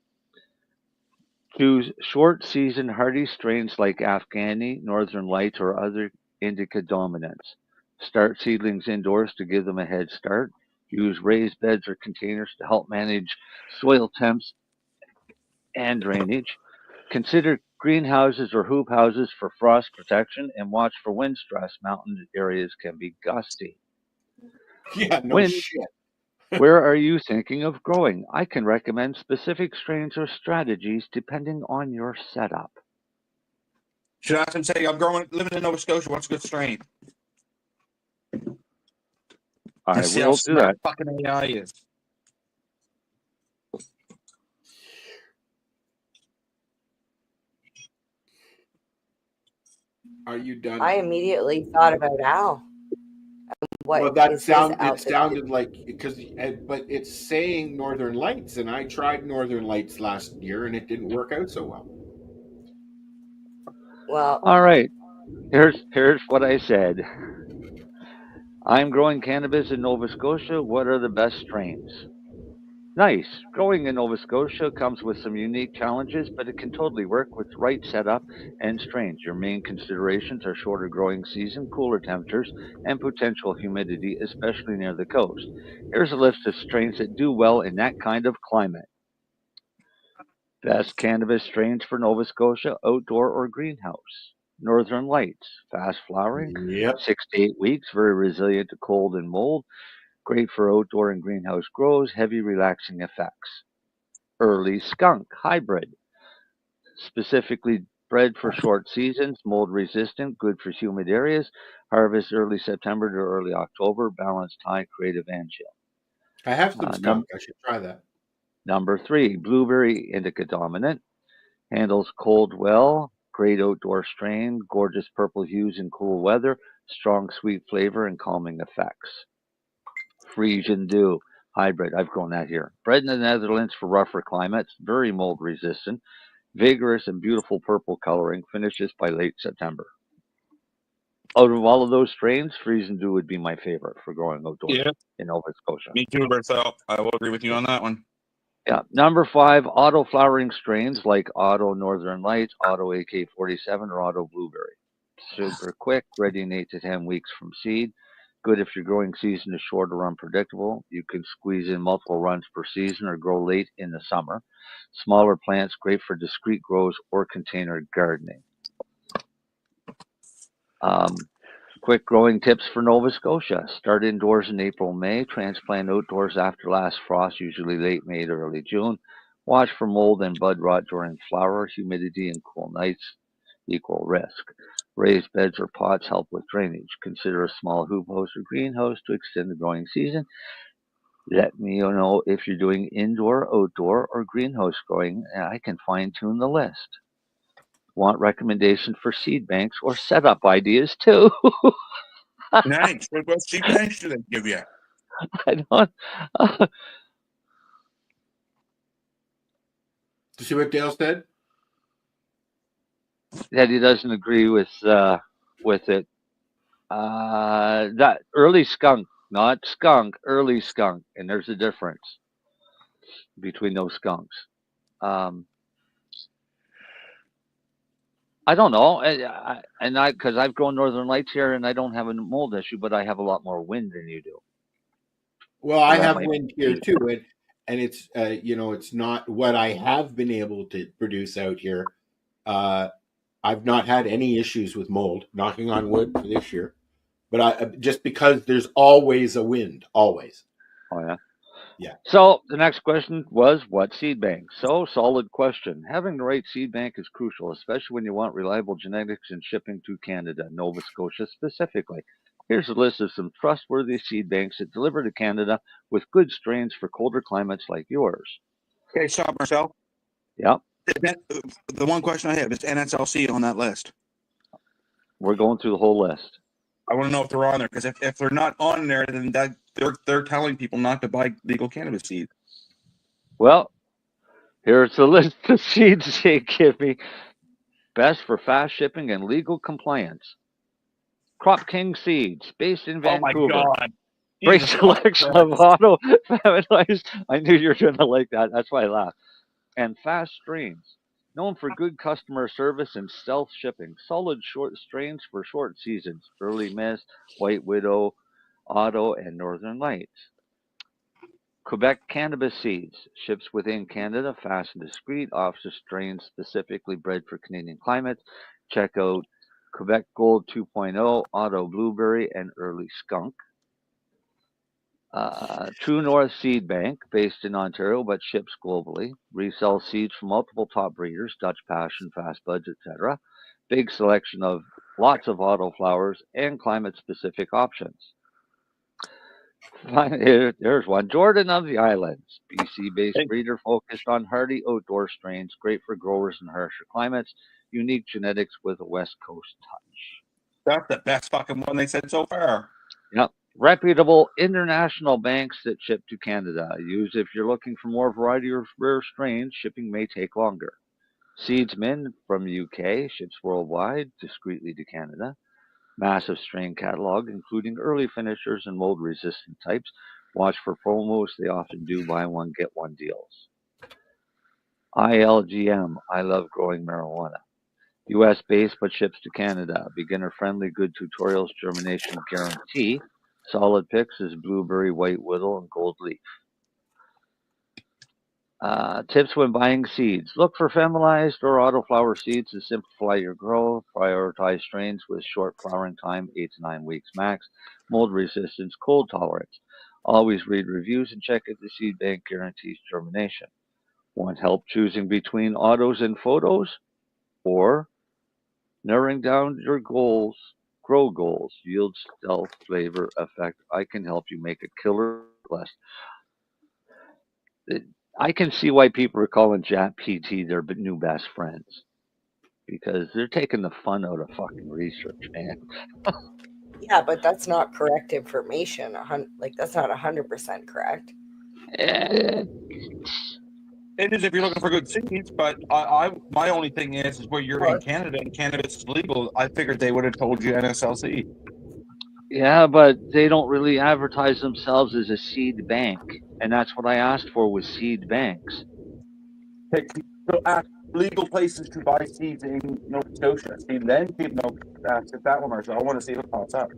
Choose short season hardy strains like Afghani, Northern Lights, or other indica dominants. Start seedlings indoors to give them a head start. Use raised beds or containers to help manage soil temps and drainage. Consider greenhouses or hoop houses for frost protection and watch for wind stress. Mountain areas can be gusty. Yeah, no shit. Where are you thinking of growing? I can recommend specific strains or strategies depending on your setup. Should I ask him, say, I'm living in Nova Scotia, what's a good strain? All right, we'll do that. Fucking AI is. Are you done? I immediately thought about Al. Well, it sounded like but it's saying Northern Lights, and I tried Northern Lights last year, and it didn't work out so well. Well, all right. Here's what I said. I'm growing cannabis in Nova Scotia. What are the best strains? Nice. Growing in Nova Scotia comes with some unique challenges, but it can totally work with the right setup and strains. Your main considerations are shorter growing season, cooler temperatures, and potential humidity, especially near the coast. Here's a list of strains that do well in that kind of climate. Best cannabis strains for Nova Scotia, outdoor or greenhouse. Northern Lights, fast flowering, Yep. 6 to 8 weeks, very resilient to cold and mold, great for outdoor and greenhouse grows, heavy relaxing effects. Early Skunk, hybrid, specifically bred for short seasons, mold resistant, good for humid areas, harvest early September to early October, balanced high, creative and chill. I have some skunk. I should try that. Number 3, blueberry, indica dominant, handles cold well, great outdoor strain, gorgeous purple hues in cool weather, strong sweet flavor and calming effects. Frisian Dew, hybrid, I've grown that here. Bred in the Netherlands for rougher climates, very mold resistant, vigorous and beautiful purple coloring, finishes by late September. Out of all of those strains, Frisian Dew would be my favorite for growing outdoors in Nova Scotia. Me too, Marcel. I will agree with you on that one. Yeah. Number 5, auto flowering strains like Auto Northern Lights, Auto AK-47, or Auto Blueberry. Super quick, ready in 8 to 10 weeks from seed. Good if your growing season is short or unpredictable. You can squeeze in multiple runs per season or grow late in the summer. Smaller plants, great for discrete grows or container gardening. Quick growing tips for Nova Scotia. Start indoors in April, May. Transplant outdoors after last frost, usually late May to early June. Watch for mold and bud rot during flower. Humidity and cool nights equal risk. Raised beds or pots help with drainage. Consider a small hoop house or greenhouse to extend the growing season. Let me know if you're doing indoor, outdoor, or greenhouse growing, and I can fine-tune the list. Want recommendation for seed banks or setup ideas too? Nice. What seed banks do they give you? I don't. You see what Dale said? That he doesn't agree with it. That early skunk, not skunk, early skunk, and there's a difference between those skunks. I don't know, because I've grown Northern Lights here, and I don't have a mold issue, but I have a lot more wind than you do. Well, I have wind here too, and it's it's not what I have been able to produce out here. I've not had any issues with mold, knocking on wood for this year, but just because there's always a wind, always. Oh yeah. Yeah. So the next question was, what seed bank? So solid question. Having the right seed bank is crucial, especially when you want reliable genetics and shipping to Canada, Nova Scotia specifically. Here's a list of some trustworthy seed banks that deliver to Canada with good strains for colder climates like yours. Okay, stop, Marcel. Yeah. The one question I have is NSLC on that list. We're going through the whole list. I want to know if they're on there, because if they're not on there, then they're telling people not to buy legal cannabis seed. Well, here's the list of seeds they give me. Best for fast shipping and legal compliance. Crop King Seeds, based in Vancouver. Oh my God. Great selection of auto families. I knew you were going to like that. That's why I laughed. And fast strains. Known for good customer service and stealth shipping. Solid short strains for short seasons. Early Mist, White Widow, Auto, and Northern Lights. Quebec Cannabis Seeds. Ships within Canada, fast and discreet. Offers strains specifically bred for Canadian climates. Check out Quebec Gold 2.0, Auto Blueberry, and Early Skunk. True North Seed Bank, based in Ontario but ships globally. Resell seeds from multiple top breeders, Dutch Passion, Fast Buds, etc. Big selection of lots of auto flowers and climate-specific options. There's one. Jordan of the Islands, BC-based breeder focused on hardy outdoor strains, great for growers in harsher climates. Unique genetics with a West Coast touch. That's the best fucking one they said so far. Yep. Reputable international banks that ship to Canada. Use if you're looking for more variety of rare strains. Shipping may take longer. Seedsman from UK ships worldwide, discreetly to Canada. Massive strain catalog, including early finishers and mold-resistant types. Watch for promos. They often do buy one, get one deals. ILGM, I love growing marijuana. US-based but ships to Canada. Beginner-friendly, good tutorials, germination guarantee. Solid picks is Blueberry, White Widow, and Gold Leaf. Tips when buying seeds. Look for feminized or autoflower seeds to simplify your growth. Prioritize strains with short flowering time, 8 to 9 weeks max. Mold resistance, cold tolerance. Always read reviews and check if the seed bank guarantees germination. Want help choosing between autos and photos? Or narrowing down your goals, grow goals, yield, stealth, flavor, effect. I can help you make a killer list. I can see why people are calling ChatGPT their new best friends, because they're taking the fun out of fucking research, man. Yeah, but that's not correct information. Like, that's not 100% correct. It is if you're looking for good seeds, but my only thing is where you're in Canada and cannabis is legal. I figured they would have told you NSLC. Yeah, but they don't really advertise themselves as a seed bank, and that's what I asked for was seed banks. So ask legal places to buy seeds in Nova Scotia. See, then people ask if that one, Marcel. I want to see if it pops up.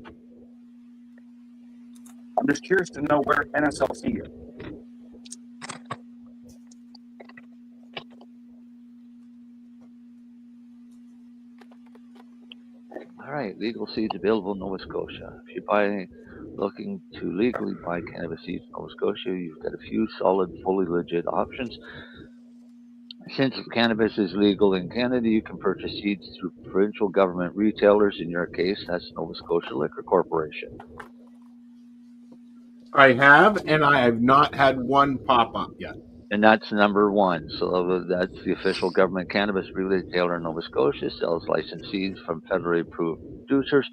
I'm just curious to know where NSLC is. All right, legal seeds available in Nova Scotia. If you're looking to legally buy cannabis seeds in Nova Scotia, you've got a few solid, fully legit options. Since cannabis is legal in Canada, you can purchase seeds through provincial government retailers. In your case, that's Nova Scotia Liquor Corporation. I have, and I have not had one pop up yet. And that's number one. So that's the official government cannabis retailer in Nova Scotia, sells licensed seeds from federally approved producers.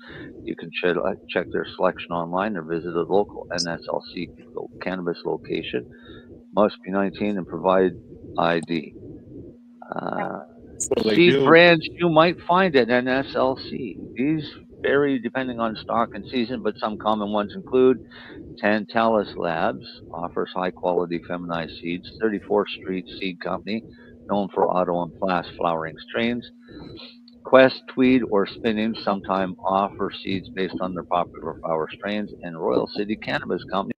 You can check their selection online or visit a local NSLC cannabis location. Must be 19 and provide ID. Seed brands you might find at NSLC. These vary depending on stock and season, but some common ones include Tantalus Labs offers high-quality feminized seeds. 34th Street Seed Company, known for auto and fast flowering strains. Quest, Tweed, or Spinning sometimes offer seeds based on their popular flower strains. And Royal City Cannabis Company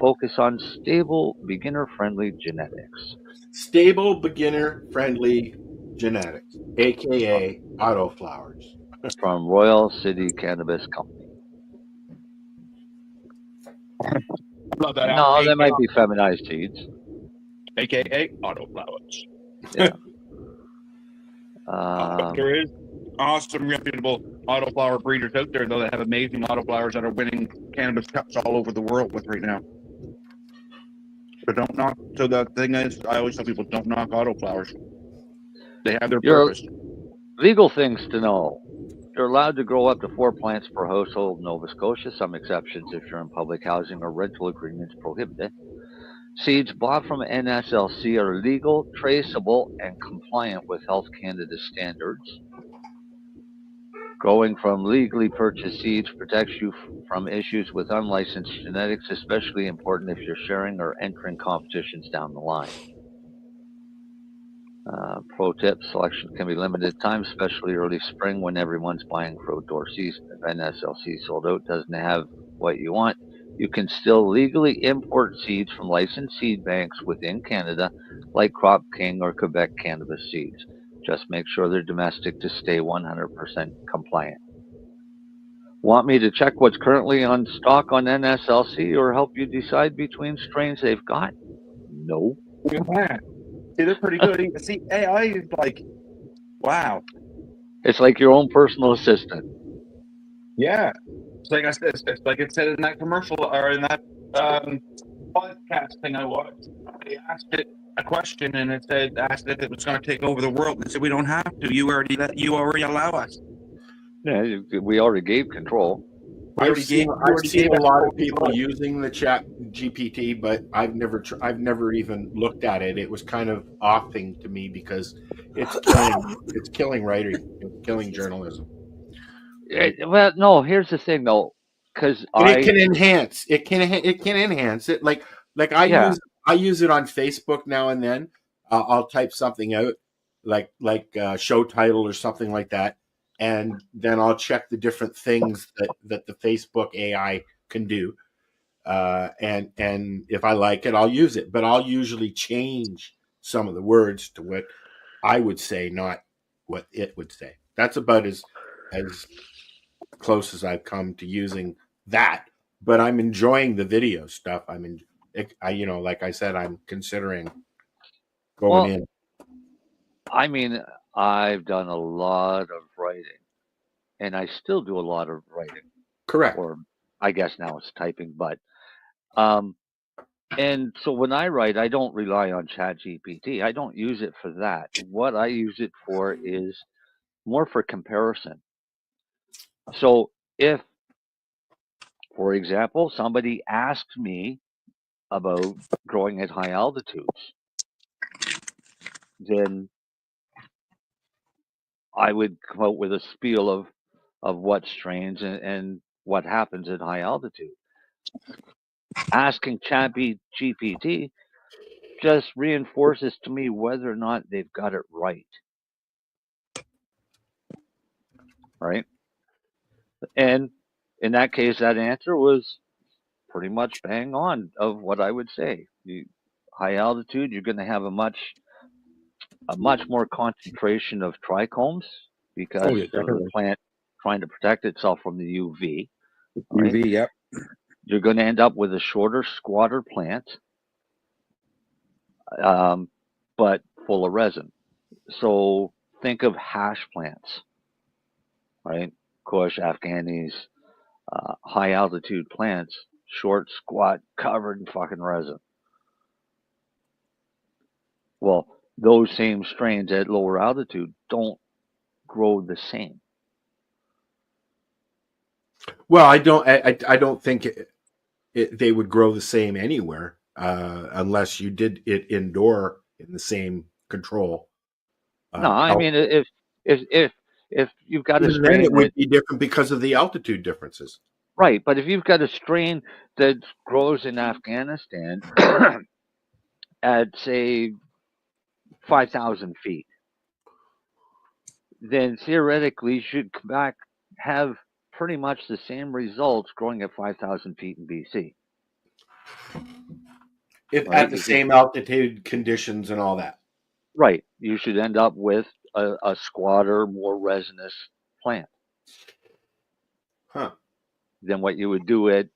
focus on stable, beginner-friendly genetics. Stable, beginner-friendly genetics, a.k.a. auto flowers. From Royal City Cannabis Company. Love that. No, that might be feminized seeds. AKA autoflowers. Yeah. There is awesome, reputable autoflower breeders out there, though, that have amazing autoflowers that are winning cannabis cups all over the world with right now. So don't knock. So the thing is, I always tell people, don't knock autoflowers. They have their purpose. Legal things to know. You're allowed to grow up to 4 plants per household in Nova Scotia. Some exceptions if you're in public housing or rental agreements prohibited. Seeds bought from NSLC are legal, traceable, and compliant with Health Canada standards. Growing from legally purchased seeds protects you from issues with unlicensed genetics, especially important if you're sharing or entering competitions down the line. Pro tip, selection can be limited time, especially early spring when everyone's buying for outdoor season. If NSLC sold out doesn't have what you want, you can still legally import seeds from licensed seed banks within Canada, like Crop King or Quebec cannabis seeds. Just make sure they're domestic to stay 100% compliant. Want me to check what's currently on stock on NSLC or help you decide between strains they've got? No. Yeah. They're pretty good. See, AI is like, wow. It's like your own personal assistant. Yeah. It's like I said, it's like it said in that commercial or in that podcast thing I watched. I asked it a question and it asked if it was going to take over the world. It said, we don't have to. You already allow us. Yeah, we already gave control. I've seen a lot of people using the Chat GPT, but I've never even looked at it. It was kind of offing to me because it's killing writing, it's killing journalism. Well, no. Here's the thing, though, because it can enhance. It can enhance it. Like I use it on Facebook now and then. I'll type something out, like show title or something like that. And then I'll check the different things that the Facebook AI can do. and if I like it, I'll use it. But I'll usually change some of the words to what I would say, not what it would say. That's about as close as I've come to using that. But I'm enjoying the video stuff. Like I said, I'm considering going in. I mean, I've done a lot of writing, and I still do a lot of writing. Correct. Or I guess now it's typing, but and so when I write, I don't rely on ChatGPT. I don't use it for that. What I use it for is more for comparison. So if, for example, somebody asked me about growing at high altitudes, then I would come out with a spiel of what strains and what happens at high altitude. Asking ChatGPT just reinforces to me whether or not they've got it right. Right? And in that case, that answer was pretty much bang on of what I would say. High altitude, you're going to have a much more concentration of trichomes because the plant trying to protect itself from the UV. Right? UV, yep. You're going to end up with a shorter, squatter plant, but full of resin. So think of hash plants, right? Kush, Afghanis, high altitude plants, short, squat, covered in fucking resin. Well, those same strains at lower altitude don't grow the same. Well, I don't think they would grow the same anywhere unless you did it indoor in the same control. No, I mean if you've got a strain, then it would be different because of the altitude differences. Right, but if you've got a strain that grows in Afghanistan at say 5,000 feet, then theoretically you should come back have pretty much the same results growing at 5,000 feet in BC. If at the same altitude conditions and all that. Right. You should end up with a squatter, more resinous plant. Huh. Than what you would do at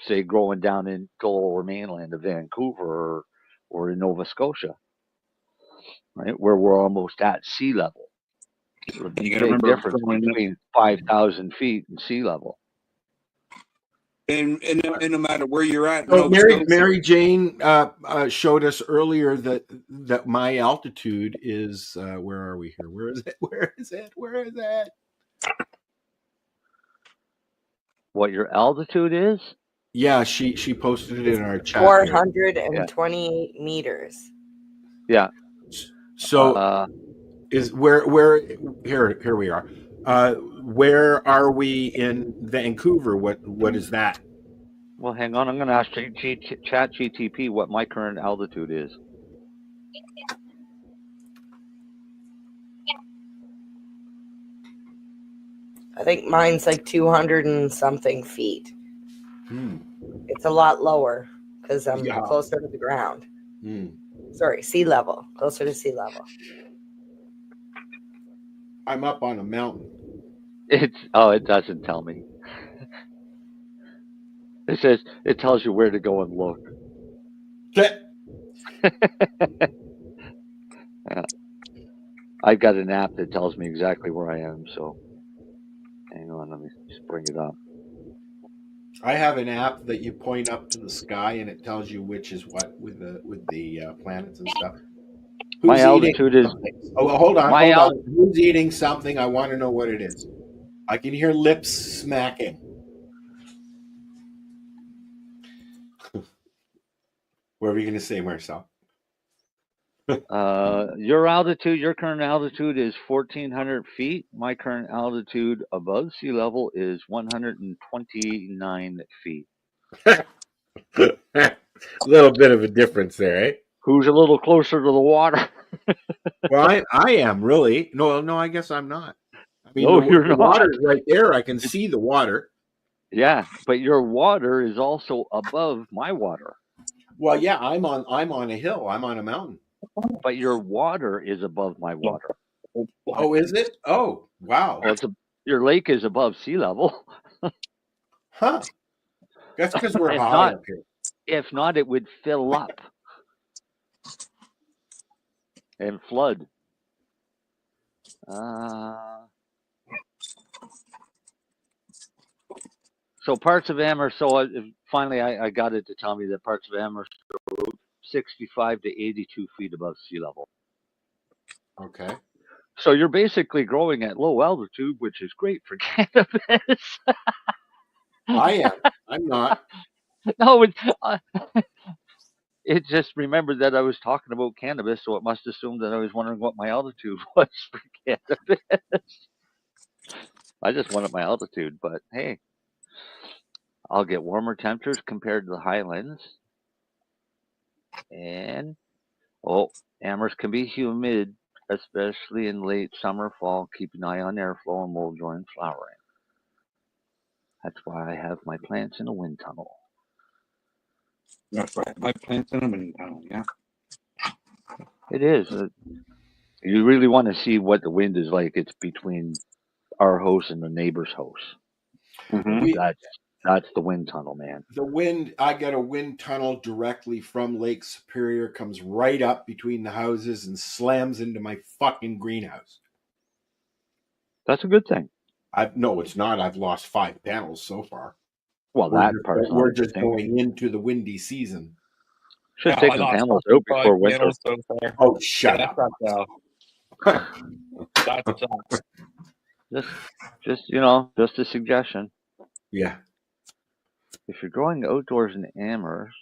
say, growing down in the lower mainland of Vancouver or in Nova Scotia, right, where we're almost at sea level. You got to remember difference between 5,000 feet and sea level. And no matter where you're at, so Mary Jane showed us earlier that my altitude is where are we here? Where is it? Where is it? Where is it? What your altitude is? Yeah, she posted it in our chat. 428 meters. Yeah. So is where here we are. Where are we in Vancouver? What is that? Well, hang on. I'm going to ask ChatGPT what my current altitude is. I think mine's like 200 and something feet. It's a lot lower because I'm closer to the ground. Sorry, sea level. Closer to sea level. I'm up on a mountain. It doesn't tell me. It tells you where to go and look. Yeah. I've got an app that tells me exactly where I am, so hang on, let me just bring it up. I have an app that you point up to the sky and it tells you which is what with the planets and stuff. My altitude is. Oh, hold on. Who's eating something? I want to know what it is. I can hear lips smacking. What were you going to say, Marcel? Your current altitude is 1,400 feet. My current altitude above sea level is 129 feet. A little bit of a difference there, eh? Who's a little closer to the water? Well, I am really. No, I guess I'm not. I mean, No, you're the not. water's right there. I can see the water. Yeah, but your water is also above my water. Well, yeah, I'm on a hill. I'm on a mountain. But your water is above my water. Oh, is it? Oh, wow. Well, your lake is above sea level. Huh. That's because we're If high not- up here. If not, it would fill up and flood. So parts of Amherst, finally I got it to tell me that parts of Amherst are 65 to 82 feet above sea level. Okay. So you're basically growing at low altitude, which is great for cannabis. I am. I'm not. No, it just remembered that I was talking about cannabis, so it must assume that I was wondering what my altitude was for cannabis. I just wanted my altitude, but hey, I'll get warmer temperatures compared to the highlands. And, Amherst can be humid, especially in late summer, fall. Keep an eye on airflow and mold during flowering. That's why I have my plants in a wind tunnel. That's right. My plants in a wind tunnel, yeah. It is. You really want to see what the wind is like. It's between our house and the neighbor's house. Mm-hmm. That's the wind tunnel, man. The wind, I got a wind tunnel directly from Lake Superior, comes right up between the houses and slams into my fucking greenhouse. That's a good thing. No, it's not. I've lost 5 panels so far. Well, we're just going into the windy season. Should take the panels out before winter. So far. Oh, shut up. That sucks. Just a suggestion. Yeah. If you're growing outdoors in Amherst,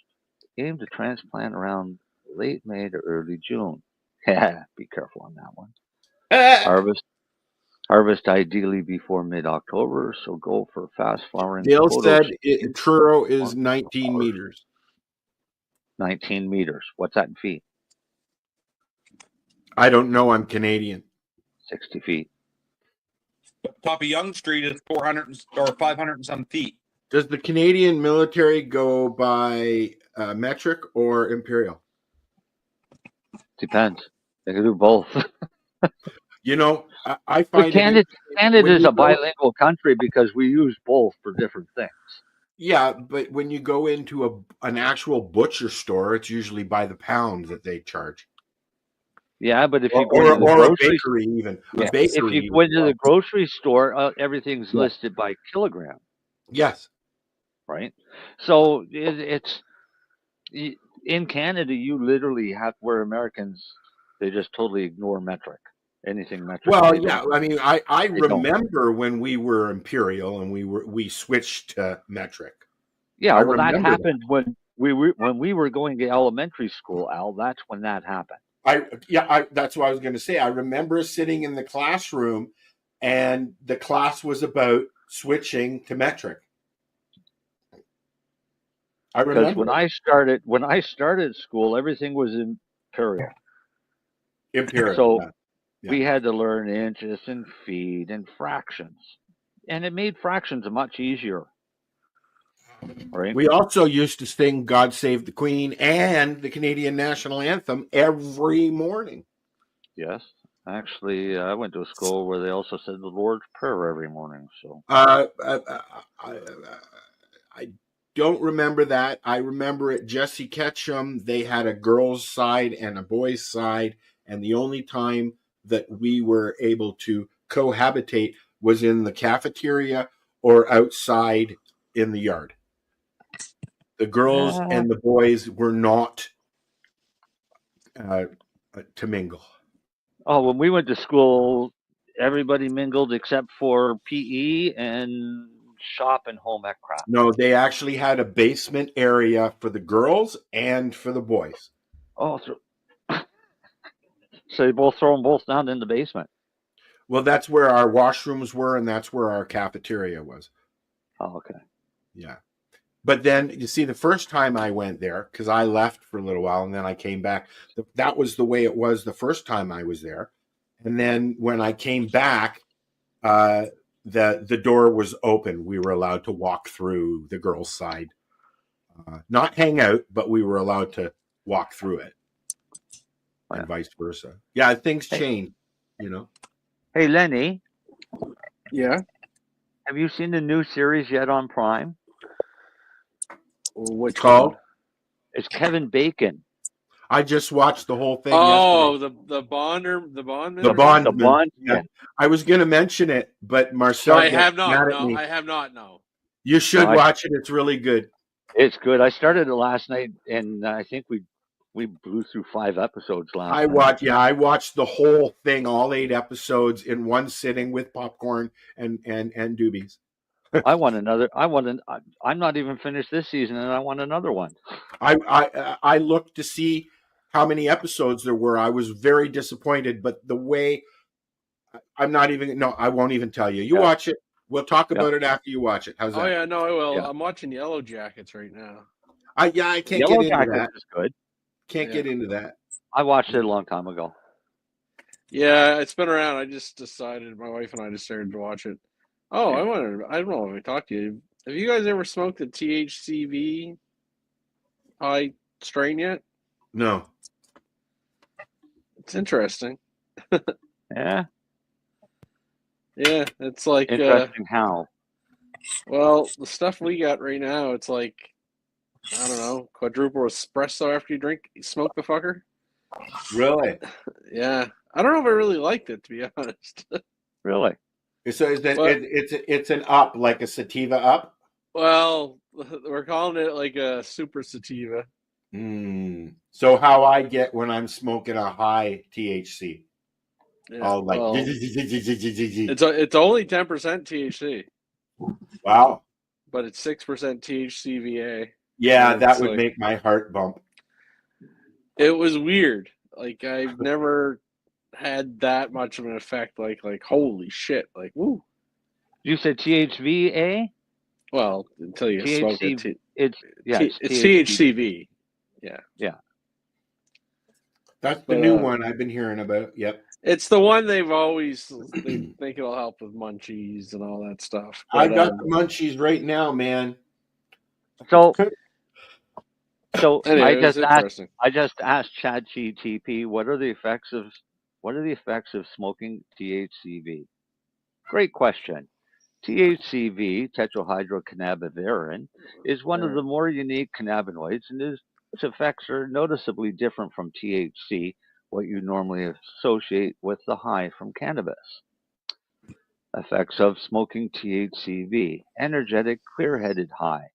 aim to transplant around late May to early June. Yeah, be careful on that one. Harvest ideally before mid-October, so go for fast flowering. Dale said Truro is 19 meters. 19 meters. What's that in feet? I don't know. I'm Canadian. 60 feet. Top of Yonge Street is 400 or 500 and some feet. Does the Canadian military go by metric or imperial? Depends. They can do both. I find Canada is a bilingual country because we use both for different things. Yeah, but when you go into an actual butcher store, it's usually by the pound that they charge. Yeah, but if you go to the a bakery, even if you go into the grocery store, everything's listed by kilogram. Yes. Right. So it's in Canada, you literally have where Americans they just totally ignore metric. Anything metric. Well, yeah. I mean, I remember when we were imperial and we switched to metric. Yeah, well, that happened when we were going to elementary school, Al. That's when that happened. That's what I was going to say. I remember sitting in the classroom, and the class was about switching to metric. I remember when I started school, everything was imperial. Imperial. So. Yeah. We had to learn inches and feet and fractions. And it made fractions much easier. Right? We also used to sing God Save the Queen and the Canadian National Anthem every morning. Yes. Actually, I went to a school where they also said the Lord's Prayer every morning. So I don't remember that. I remember at Jesse Ketchum, they had a girls' side and a boys' side. And the only time that we were able to cohabitate was in the cafeteria or outside in the yard. The girls and the boys were not to mingle. Oh, when we went to school, everybody mingled except for PE and shop and home ec craft. No, they actually had a basement area for the girls and for the boys. Oh, so you throw them both down in the basement. Well, that's where our washrooms were, and that's where our cafeteria was. Oh, okay. Yeah. But then, you see, the first time I went there, because I left for a little while, and then I came back, that was the way it was the first time I was there. And then when I came back, the door was open. We were allowed to walk through the girls' side, not hang out, but we were allowed to walk through it, and vice versa. Yeah, things change, you know. Hey, Lenny. Yeah. Have you seen the new series yet on Prime? Which called? It's Kevin Bacon. I just watched the whole thing. Oh, yesterday. the bondman. The Bondman. Yeah. I was going to mention it, but Marcel. I have not. Mad at No, me. I have not. No. You should watch it. It's really good. It's good. I started it last night, and I think we blew through 5 episodes last night. I watched the whole thing, all 8 episodes in one sitting with popcorn and doobies. I want another. I'm not even finished this season, and I want another one. I looked to see how many episodes there were. I was very disappointed, but the way I won't even tell you. You watch it. We'll talk about it after you watch it. How's that? Oh yeah, no, I will. Yeah. I'm watching Yellow Jackets right now. I can't Yellow get into Jackets that. is good. Can't get into that. I watched it a long time ago. Yeah, it's been around. I just decided, my wife and I just started to watch it. Oh, I don't know if I talked to you. Have you guys ever smoked the THCV high strain yet? No. It's interesting. Yeah. Yeah, it's like Interesting how? Well, the stuff we got right now, it's like, I don't know, quadruple espresso after you smoke the fucker. Really? Yeah, I don't know if I really liked it, to be honest. Really? So it's an up, like a sativa up? Well, we're calling it like a super sativa. So how I get when I'm smoking a high THC? Yeah, like it's only 10% THC. Wow. But it's 6% THCVA. Yeah, that would make my heart bump. It was weird. Like, I've never had that much of an effect. Like holy shit! Like, woo. You said THVA? Well, until you smoke it, it's THCV. Yeah, yeah. That's the new one I've been hearing about. Yep. It's the one they think it'll help with munchies and all that stuff. I got the munchies right now, man. So anyway, I just asked ChatGPT what are the effects of smoking THCV? Great question. THCV, tetrahydrocannabidiol, is one of the more unique cannabinoids, and its effects are noticeably different from THC, what you normally associate with the high from cannabis. Effects of smoking THCV: energetic, clear-headed high.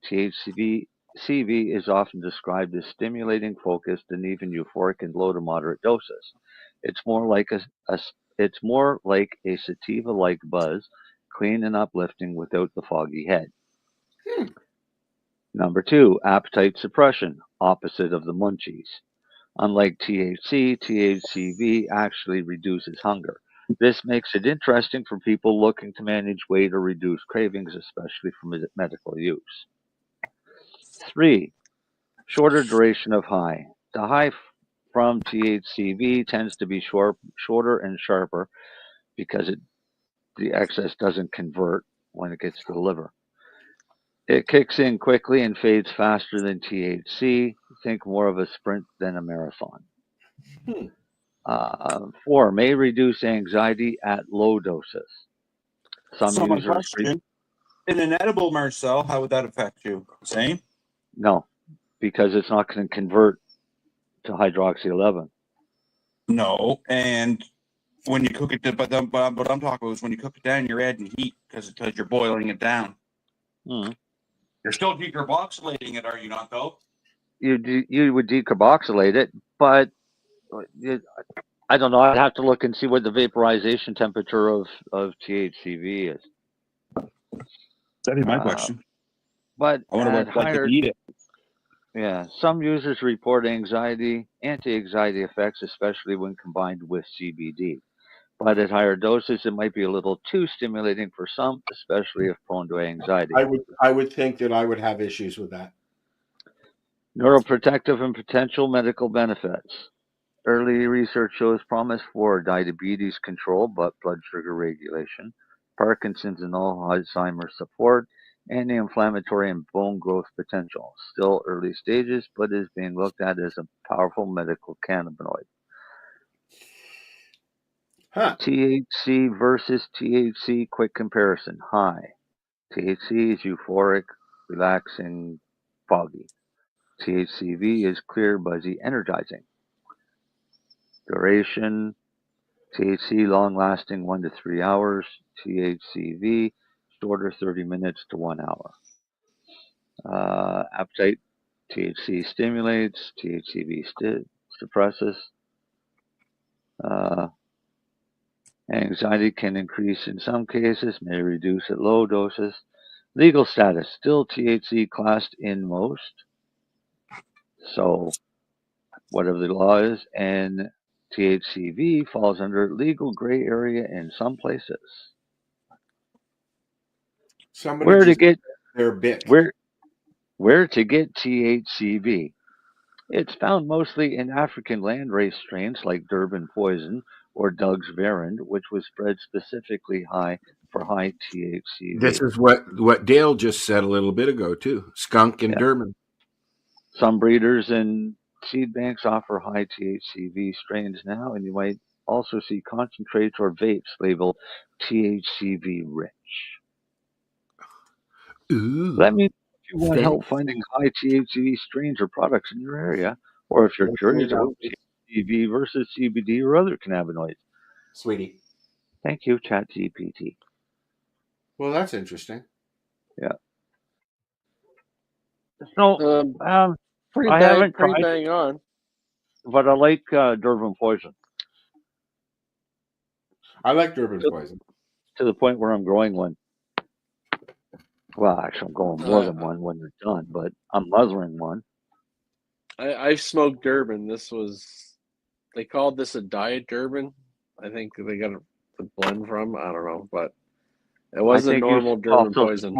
THCV is often described as stimulating, focused, and even euphoric in low to moderate doses. It's more like a sativa-like buzz, clean and uplifting without the foggy head. Number 2, appetite suppression, opposite of the munchies. Unlike THC, THCV actually reduces hunger. This makes it interesting for people looking to manage weight or reduce cravings, especially for medical use. 3, shorter duration of high. The high from THCV tends to be shorter and sharper because the excess doesn't convert when it gets to the liver. It kicks in quickly and fades faster than THC. Think more of a sprint than a marathon. 4, may reduce anxiety at low doses. Some users in an edible, Marcel, how would that affect you? Same? No, because it's not going to convert to hydroxy 11. No, and when you cook it, but what I'm talking about is when you cook it down, you're adding heat because you're boiling it down. You're still decarboxylating it, are you not, though? You would decarboxylate it, but I don't know. I'd have to look and see what the vaporization temperature of THCV is. That'd be my question. But I wonder what to eat it. Yeah, some users report anti-anxiety effects, especially when combined with CBD. But at higher doses, it might be a little too stimulating for some, especially if prone to anxiety. I would think that I would have issues with that. Neuroprotective and potential medical benefits. Early research shows promise for diabetes control, blood sugar regulation, Parkinson's and Alzheimer's support, anti-inflammatory and bone growth potential. Still early stages, but is being looked at as a powerful medical cannabinoid. THC versus THC quick comparison. High. THC is euphoric, relaxing, foggy. THCV is clear, buzzy, energizing. Duration. THC long-lasting 1 to 3 hours. THCV shorter 30 minutes to 1 hour. Appetite. THC stimulates. THCV suppresses. Anxiety can increase in some cases, may reduce at low doses. Legal status. Still THC classed in most. So whatever the law is, and THCV falls under legal gray area in some places. Somebody Where to just get their bit. Where to get THCV? It's found mostly in African landrace strains like Durban poison or Doug's Verand, which was bred specifically for high THCV. This is what Dale just said a little bit ago too. Skunk and Durban. Some breeders and seed banks offer high THCV strains now, and you might also see concentrates or vapes labeled THCV rich. Ooh. Let me know if you want help finding high THCV strains or products in your area, or if you're curious about THCV versus CBD or other cannabinoids. Sweetie. Thank you, ChatGPT. Well, that's interesting. Yeah. So, pretty I haven't tried, bang on. but I like Durban poison. I like Durban poison. To the point where I'm growing one. Well, actually, I'm growing more than one when they're done, but I'm mothering one. I've smoked Durban. They called this a diet Durban. I think they got the blend from. I don't know, but it wasn't normal Durban poison.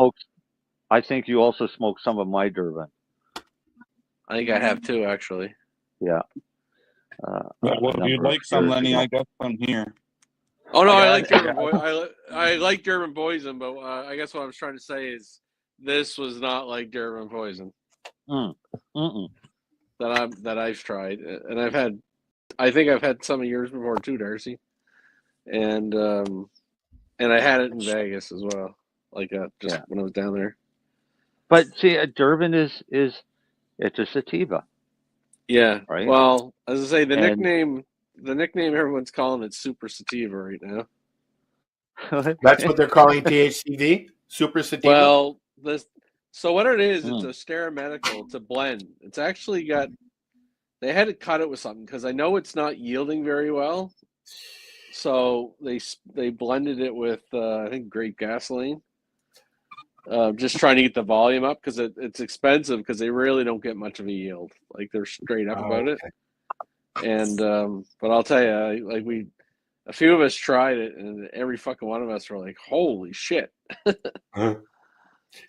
I think you also smoked some of my Durban. I think I have too, actually. Yeah. If you'd like some, Lenny, I got some here. Oh no, I like Durban. I like Durban poison, but I guess what I was trying to say is this was not like Durban poison that I've tried, and I think I've had some of yours before too, Darcy, and I had it in Vegas as well, when I was down there. But see, Durban is it's a sativa. Yeah. Right. Well, as I say, the nickname everyone's calling it Super Sativa right now. That's what they're calling THCV? Super Sativa? Well, so what it is, it's a stereomedical. It's a blend. It's actually they had to cut it with something because I know it's not yielding very well. So they blended it with, I think, grape gasoline. Just trying to get the volume up because it's expensive because they really don't get much of a yield. Like they're straight up about it. And but I'll tell you, a few of us tried it, and every fucking one of us were like, "Holy shit!"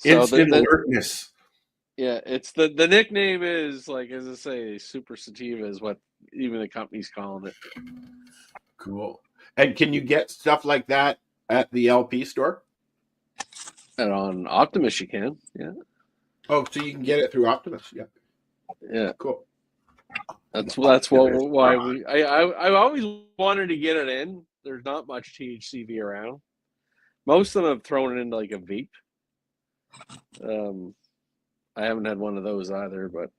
Instant alertness. Yeah, it's the nickname is as I say, Super Sativa is what even the company's calling it. Cool. And can you get stuff like that at the LP store? And on Optimus, you can. Yeah. Oh, so you can get it through Optimus. Yeah. Yeah. Cool. That's why I always wanted to get it in. There's not much THCV around. Most of them have thrown it into like a vape. I haven't had one of those either, but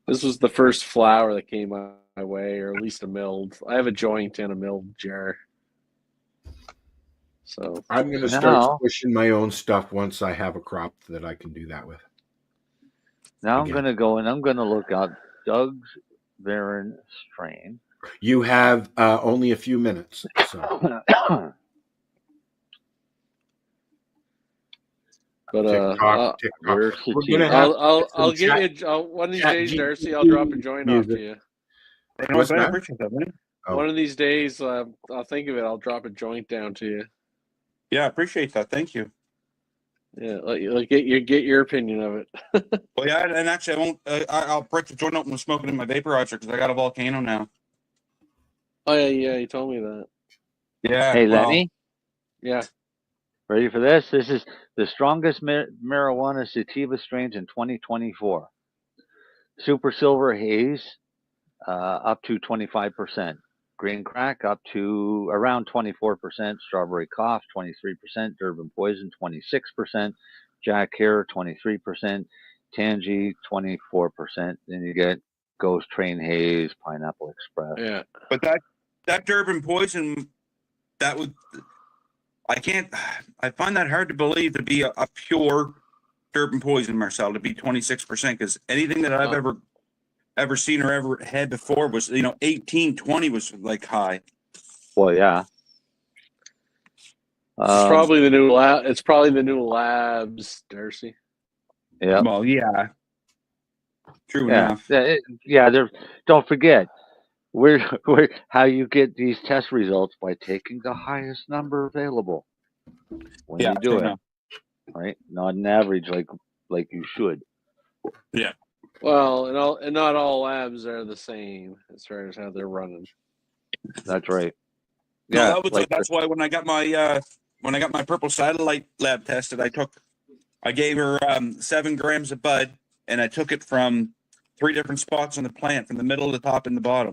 this was the first flower that came my way, or at least a milled. I have a joint and a milled jar. So I'm going to start pushing my own stuff once I have a crop that I can do that with. Now I'm going to go and I'm going to look up Doug's Verand strain. You have only a few minutes. So. But TikTok. I'll get you one of these days, Darcy. I'll drop a joint off to you. One of these days, I'll think of it. I'll drop a joint down to you. Yeah, I appreciate that. Thank you. Yeah, get your opinion of it. Well, yeah, and actually, I won't. I'll break the joint open and smoke it in my vaporizer because I got a volcano now. Oh yeah, you told me that. Yeah. Hey, Lenny. Yeah. Ready for this? This is the strongest marijuana sativa strains in 2024. Super Silver Haze, up to 25%. Green Crack, up to around 24%. Strawberry Cough, 23%. Durban Poison, 26%. Jack Hare, 23%. Tangy, 24%. Then you get Ghost Train Haze, Pineapple Express. Yeah. But that Durban Poison, that would, I find that hard to believe to be a pure Durban Poison, Marcel, to be 26%, because anything that I've ever seen or ever had before was, 18, 20 was like high. Well, yeah. It's probably the new lab. It's probably the new labs, Darcy. Yeah. Well, yeah. True enough. Yeah. Don't forget, we're how you get these test results by taking the highest number available when you do it, right? Not an average like you should. Yeah. Well, and not all labs are the same as far as how they're running. That's right. Yeah, that's why when I got my purple satellite lab tested, I gave her 7 grams of bud, and I took it from 3 different spots on the plant, from the middle, the top, and the bottom.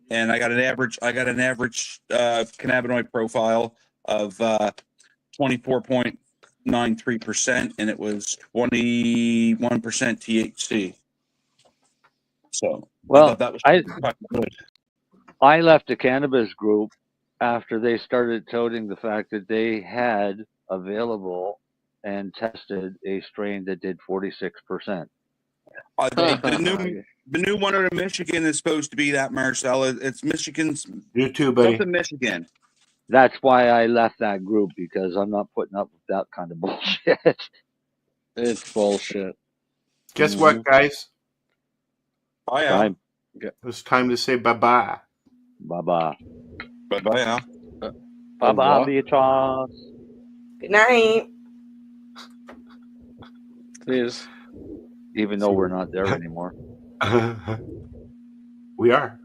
And I got an average cannabinoid profile of 24.93%, and it was 21% THC. So I thought that was quite good. I left the cannabis group after they started touting the fact that they had available and tested a strain that did 46%. The new one out of Michigan is supposed to be that, Marcel. It's Michigan's. You too, buddy. Something Michigan. That's why I left that group, because I'm not putting up with that kind of bullshit. It's bullshit. Guess what, guys? Oh, yeah. It's time to say bye-bye. Bye-bye. Bye-bye now. Bye-bye, Beatrice. Good night. Please. Even though we're not there anymore. We are.